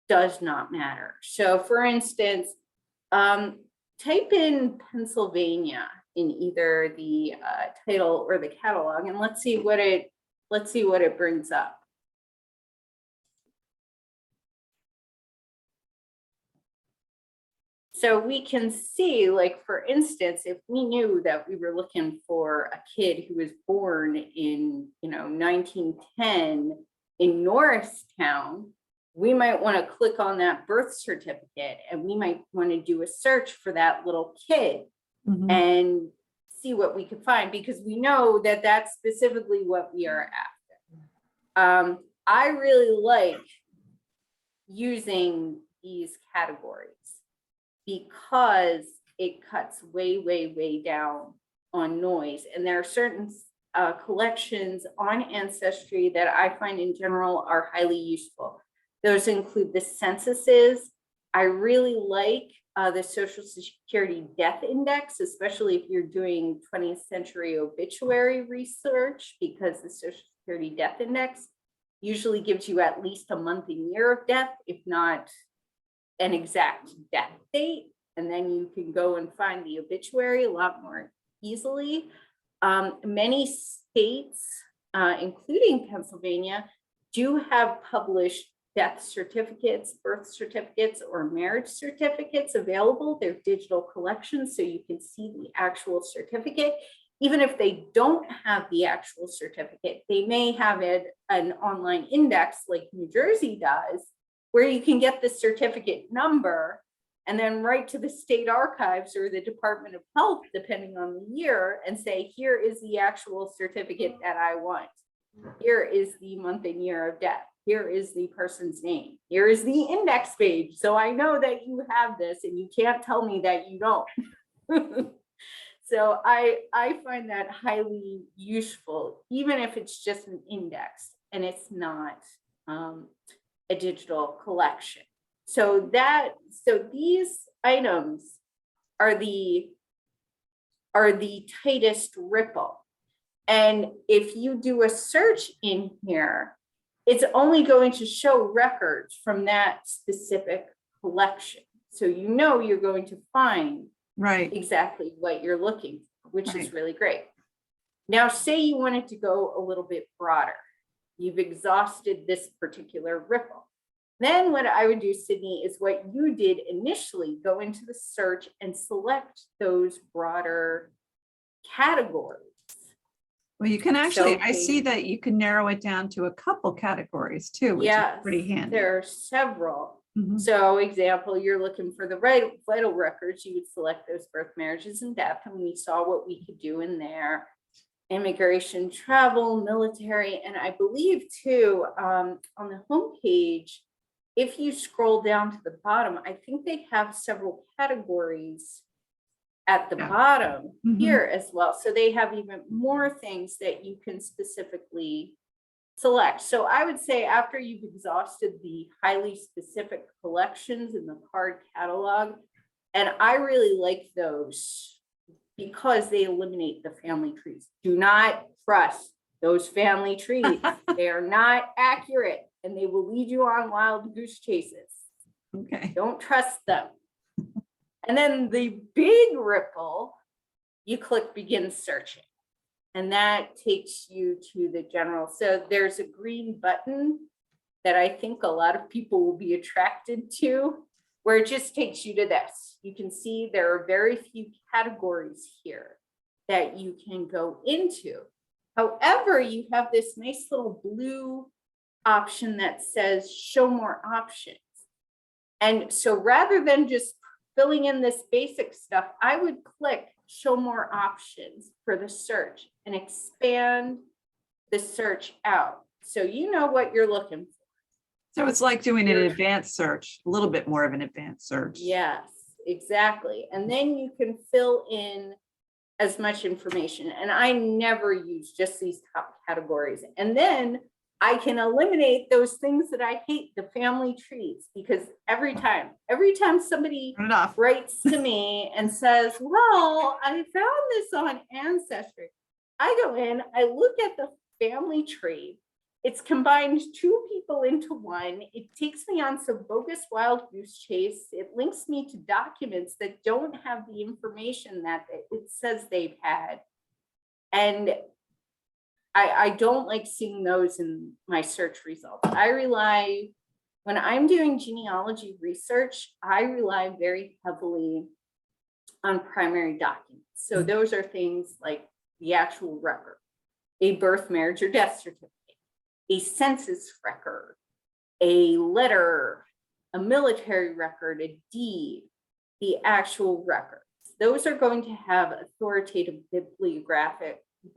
does not matter. So for instance, type in Pennsylvania in either the title or the catalog, and let's see what it brings up. So we can see, like, for instance, if we knew that we were looking for a kid who was born in, 1910 in Norristown, we might want to click on that birth certificate, and we might want to do a search for that little kid Mhm. and see what we could find, because we know that that's specifically what we are after. I really like using these categories because it cuts way, way, way down on noise. And there are certain collections on Ancestry that I find in general are highly useful. Those include the censuses. I really like the Social Security Death Index, especially if you're doing 20th century obituary research, because the Social Security Death Index usually gives you at least a month and year of death, if not an exact death date. And then you can go and find the obituary a lot more easily. Many states, including Pennsylvania, do have published death certificates, birth certificates, or marriage certificates available. They're digital collections, so you can see the actual certificate. Even if they don't have the actual certificate, they may have an online index like New Jersey does, where you can get the certificate number and then write to the state archives or the Department of Health, depending on the year, and say, here is the actual certificate that I want. Here is the month and year of death. Here is the person's name. Here is the index page. So I know that you have this and you can't tell me that you don't. So I find that highly useful, even if it's just an index and it's not a digital collection. So these items are the tightest ripple. And if you do a search in here, it's only going to show records from that specific collection. So you're going to find exactly what you're looking for, which is really great. Now, say you wanted to go a little bit broader. You've exhausted this particular ripple. Then what I would do, Sydney, is what you did initially, go into the search and select those broader categories. Well, you can actually, I see that you can narrow it down to a couple categories too, which is pretty handy. There are several. Mhm. So example, you're looking for the vital records, you would select those birth, marriages, and death. And we saw what we could do in there. Immigration, travel, military, and I believe too, on the homepage, if you scroll down to the bottom, I think they have several categories at the bottom here as well. So they have even more things that you can specifically select. So I would say after you've exhausted the highly specific collections in the card catalog, and I really like those because they eliminate the family trees. Do not trust those family trees. They are not accurate and they will lead you on wild goose chases. Okay. Don't trust them. And then the big ripple, you click begin searching. And that takes you to the general. So there's a green button that I think a lot of people will be attracted to, where it just takes you to this. You can see there are very few categories here that you can go into. However, you have this nice little blue option that says show more options. And so rather than just filling in this basic stuff, I would click show more options for the search and expand the search out. So you know what you're looking for. So it's like doing an advanced search, a little bit more of an advanced search. Yes, exactly. And then you can fill in as much information. And I never use just these top categories. And then I can eliminate those things that I hate, the family trees, because every time somebody writes to me and says, well, I found this on Ancestry, I go in, I look at the family tree. It's combined two people into one. It takes me on some bogus wild goose chase. It links me to documents that don't have the information that it says they've had. And I don't like seeing those in my search results. When I'm doing genealogy research, I rely very heavily on primary documents. So those are things like the actual record, a birth, marriage, or death certificate, a census record, a letter, a military record, a deed, the actual records. Those are going to have authoritative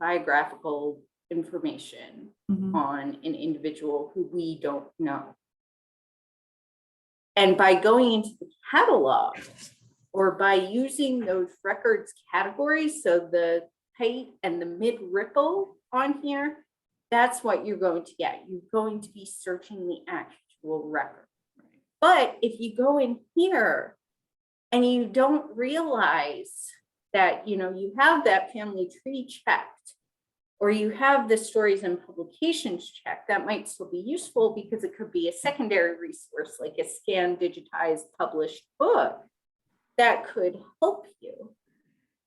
biographical information on an individual who we don't know. And by going into the catalog or by using those records categories, so the height and the mid ripple on here, that's what you're going to get. You're going to be searching the actual record. But if you go in here and you don't realize that, you have that family tree checked, or you have the stories and publications checked, that might still be useful because it could be a secondary resource, like a scanned, digitized, published book that could help you.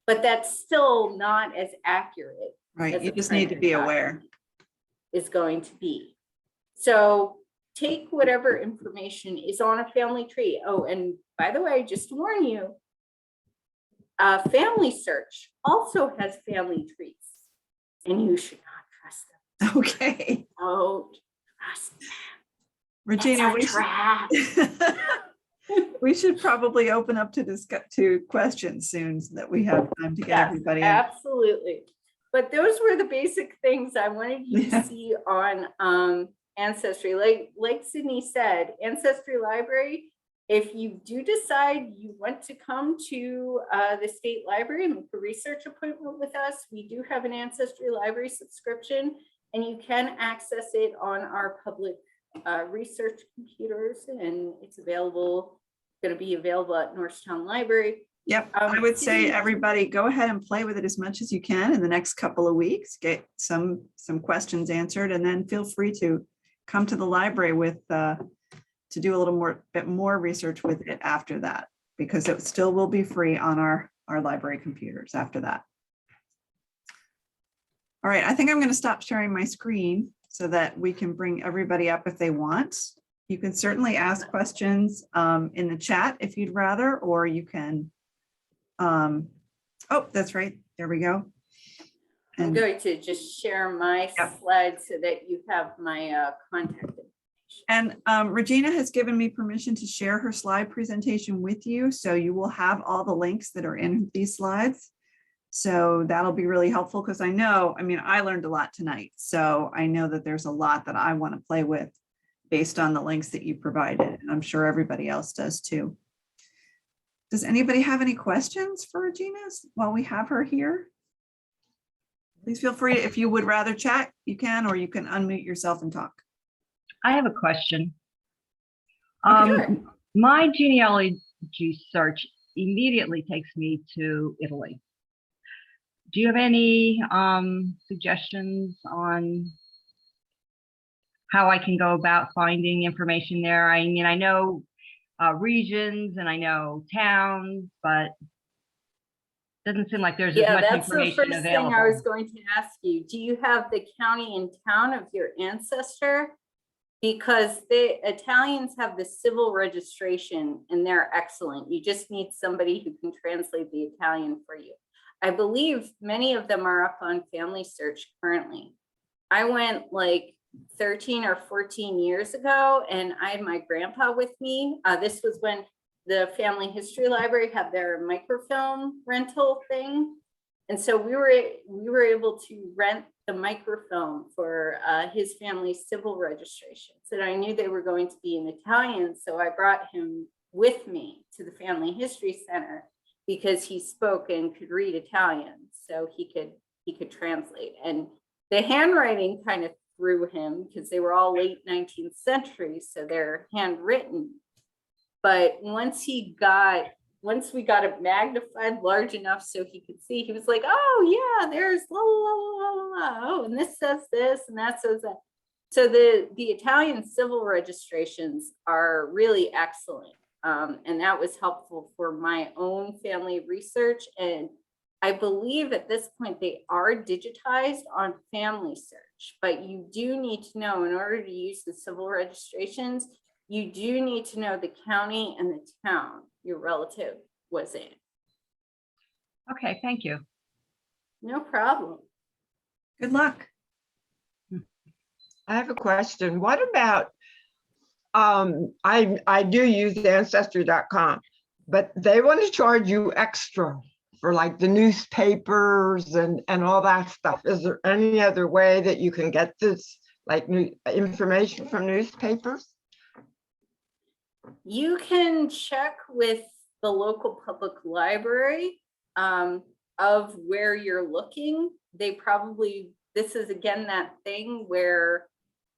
But that's still not as accurate. Right, you just need to be aware. Is going to be. So take whatever information is on a family tree. Oh, and by the way, just to warn you, Family Search also has family trees, and you should not trust them. Okay. Don't trust them. Regina, we should probably open up to questions soon so that we have time to get everybody in. Absolutely. But those were the basic things I wanted you to see on Ancestry. Like Sydney said, Ancestry Library, if you do decide you want to come to the state library and make a research appointment with us, we do have an Ancestry Library subscription, and you can access it on our public research computers, and it's going to be available at Norristown Library. Yep, I would say everybody go ahead and play with it as much as you can in the next couple of weeks, get some questions answered, and then feel free to come to the library to do a little bit more research with it after that, because it still will be free on our library computers after that. All right, I think I'm going to stop sharing my screen so that we can bring everybody up if they want. You can certainly ask questions in the chat if you'd rather, or you can oh, that's right. There we go. I'm going to just share my slides so that you have my contact information. And Regina has given me permission to share her slide presentation with you. So you will have all the links that are in these slides. So that'll be really helpful because I learned a lot tonight. So I know that there's a lot that I want to play with based on the links that you provided. And I'm sure everybody else does too. Does anybody have any questions for Regina while we have her here? Please feel free, if you would rather chat, you can, or you can unmute yourself and talk. I have a question. Sure. My genealogy search immediately takes me to Italy. Do you have any suggestions on how I can go about finding information there? I mean, I know regions and I know towns, but doesn't seem like there's as much information that's the first available. thing I was going to ask you. Do you have the county and town of your ancestor? because the Italians have the civil registration and they're excellent. You just need somebody who can translate the Italian for you. I believe many of them are up on Family Search currently. I went like 13 or 14 years ago and I had my grandpa with me. This was when the Family History Library had their microfilm rental thing. And so we were able to rent the microfilm for his family's civil registrations. And I knew they were going to be in Italian, so I brought him with me to the Family History Center because he spoke and could read Italian, so he could translate. And the handwriting kind of threw him because they were all late 19th century, so they're handwritten. But once we got it magnified large enough so he could see, he was like, oh yeah, there's la la la la la. Oh, and this says this and that says that. So the Italian civil registrations are really excellent. And that was helpful for my own family research. And I believe at this point they are digitized on Family Search, but you do need to know, in order to use the civil registrations, you do need to know the county and the town your relative was in. Okay, thank you. No problem. Good luck. I have a question. What about, I do use ancestry.com, but they want to charge you extra for like the newspapers and all that stuff. Is there any other way that you can get this like new information from newspapers? You can check with the local public library of where you're looking. This is again that thing where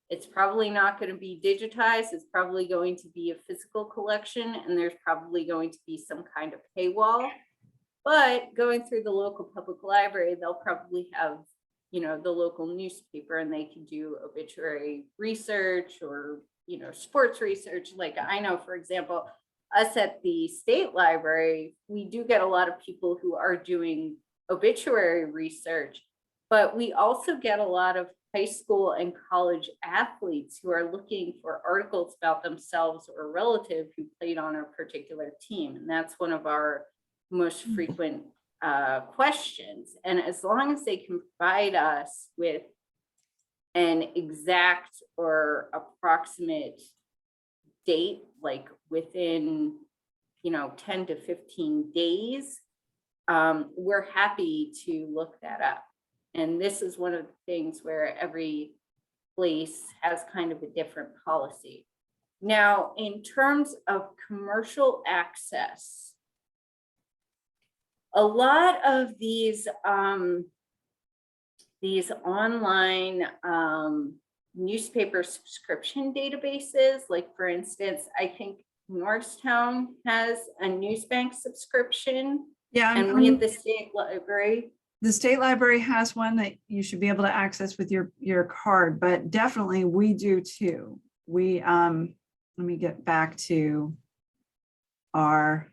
it's probably not going to be digitized. It's probably going to be a physical collection, and there's probably going to be some kind of paywall. But going through the local public library, they'll probably have, the local newspaper, and they can do obituary research or sports research. Like I know, for example, us at the state library, we do get a lot of people who are doing obituary research, but we also get a lot of high school and college athletes who are looking for articles about themselves or a relative who played on a particular team. And that's one of our most frequent questions. And as long as they can provide us with an exact or approximate date, like within 10 to 15 days, we're happy to look that up. And this is one of the things where every place has kind of a different policy. Now, in terms of commercial access, a lot of these online newspaper subscription databases, like for instance, I think Norristown has a Newsbank subscription. Yeah, and we at the state library. The state library has one that you should be able to access with your card, but definitely we do too. We let me get back to our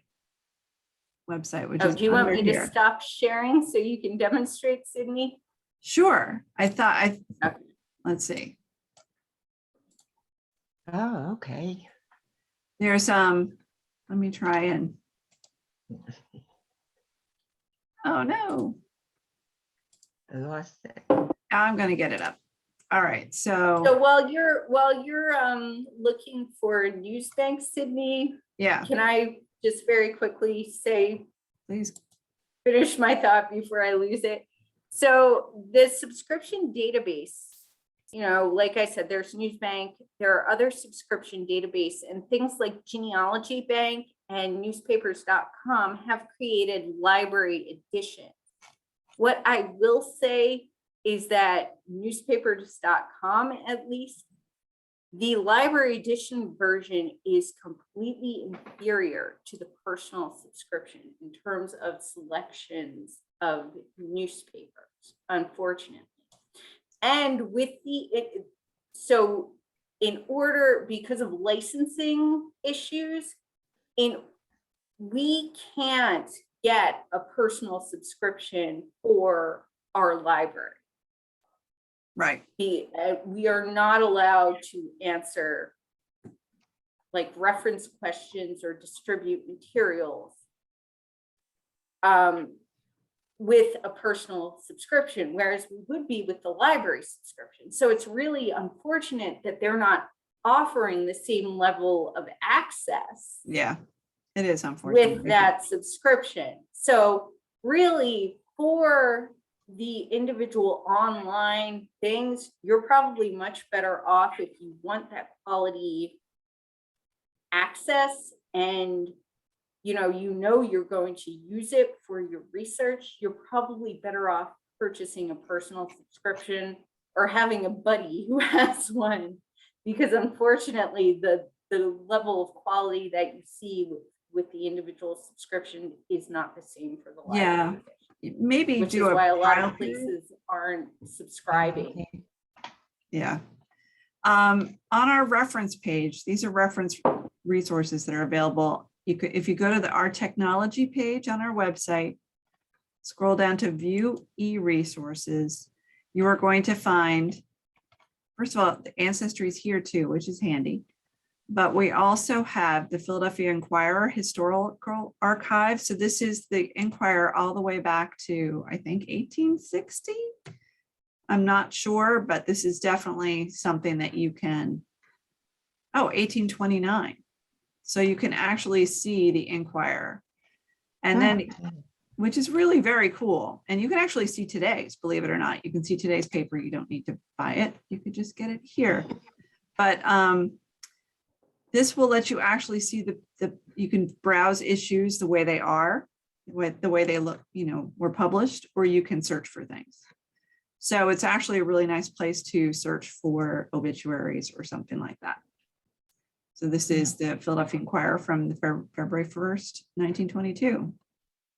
website, which is do you want me here. to stop sharing so you can demonstrate, Sydney? Sure. Okay. Let's see. Oh, okay. There's let me try and oh no. I lost it. I'm gonna get it up. All right. So while you're looking for Newsbank, Sydney, yeah, can I just very quickly please finish my thought before I lose it? So the subscription database, like I said, there's Newsbank, there are other subscription database, and things like Genealogy Bank and newspapers.com have created library editions. What I will say is that newspapers.com, at least, the library edition version is completely inferior to the personal subscription in terms of selections of newspapers, unfortunately. And with because of licensing issues, we can't get a personal subscription for our library. Right. We are not allowed to answer like reference questions or distribute materials with a personal subscription, whereas we would be with the library subscription. So it's really unfortunate that they're not offering the same level of access Yeah, it is unfortunate. with that subscription. So really, for the individual online things, you're probably much better off if you want that quality access and you know you're going to use it for your research. You're probably better off purchasing a personal subscription or having a buddy who has one, because unfortunately the level of quality that you see with the individual subscription is not the same for the library. Yeah, maybe Which is do why a lot trial of places aren't subscribing. Yeah. On our reference page, these are reference resources that are available. If you go to our technology page on our website, scroll down to view e-resources, you are going to find, first of all, the Ancestry is here too, which is handy. But we also have the Philadelphia Inquirer Historical Archive. So this is the Inquirer all the way back to, I think, 1860. I'm not sure, but this is definitely something that you can, 1829. So you can actually see the Inquirer. And then, which is really very cool. And you can actually see today's, believe it or not. You can see today's paper. You don't need to buy it. You could just get it here. But this will let you actually see you can browse issues the way they are, with the way they look, were published, or you can search for things. So it's actually a really nice place to search for obituaries or something like that. So this is the Philadelphia Inquirer from the February 1st, 1922,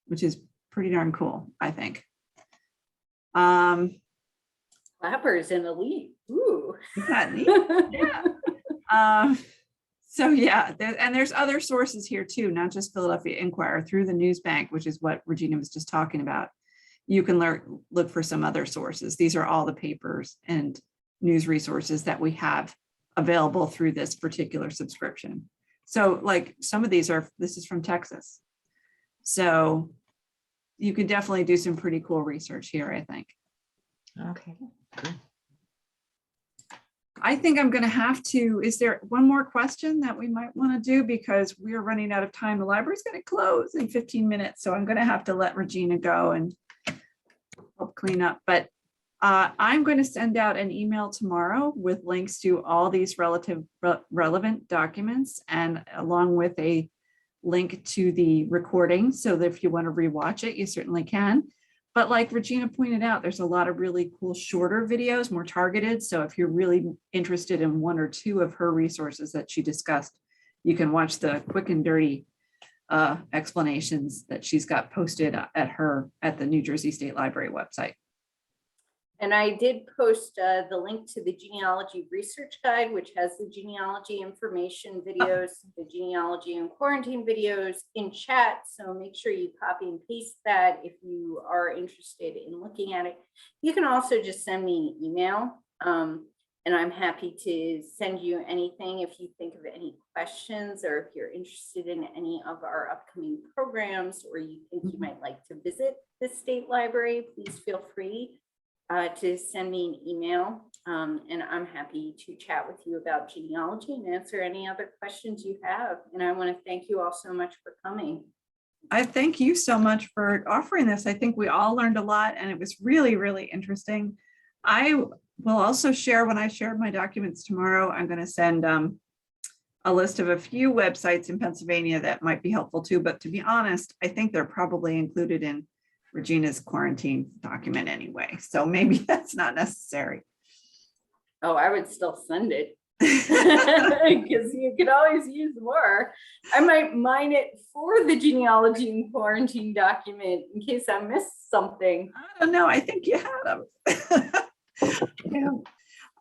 which is pretty darn cool, I think. Clappers and elite. Ooh. Isn't that neat? Yeah. So yeah, there's other sources here too, not just Philadelphia Inquirer, through the News Bank, which is what Regina was just talking about. You can look for some other sources. These are all the papers and news resources that we have available through this particular subscription. So like some of these this is from Texas. So you can definitely do some pretty cool research here, I think. Okay. I think I'm going to have to, is there one more question that we might want to do, because we are running out of time. The library's going to close in 15 minutes. So I'm going to have to let Regina go and help clean up. But I'm going to send out an email tomorrow with links to all these relevant documents, and along with a link to the recording, so that if you want to rewatch it, you certainly can. But like Regina pointed out, there's a lot of really cool shorter videos, more targeted. So if you're really interested in one or two of her resources that she discussed, you can watch the quick and dirty explanations that she's got posted at the New Jersey State Library website. And I did post the link to the Genealogy Research Guide, which has the genealogy information videos, the genealogy and quarantine videos in chat. So make sure you copy and paste that if you are interested in looking at it. You can also just send me an email, and I'm happy to send you anything if you think of any questions, or if you're interested in any of our upcoming programs, or you think you might like to visit the state library, please feel free to send me an email, and I'm happy to chat with you about genealogy and answer any other questions you have. And I want to thank you all so much for coming. I thank you so much for offering this. I think we all learned a lot, and it was really, really interesting. I will also share, when I share my documents tomorrow, I'm going to send a list of a few websites in Pennsylvania that might be helpful too. But to be honest, I think they're probably included in Regina's quarantine document anyway, so maybe that's not necessary. Oh, I would still send it, because you can always use more. I might mine it for the genealogy and quarantine document in case I missed something. I don't know, I think you had them. Yeah.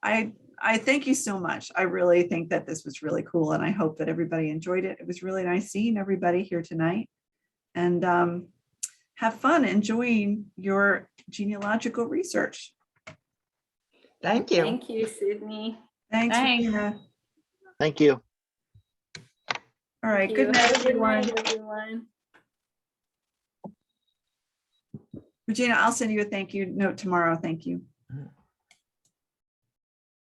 I thank you so much. I really think that this was really cool, and I hope that everybody enjoyed it. It was really nice seeing everybody here tonight, and have fun enjoying your genealogical research. Thank you. Thank you, Sydney. Thanks, Thanks. Regina. Thank you. All right, Thank good you. night, Have a good night, everyone. everyone. Regina, I'll send you a thank you note tomorrow. Thank you.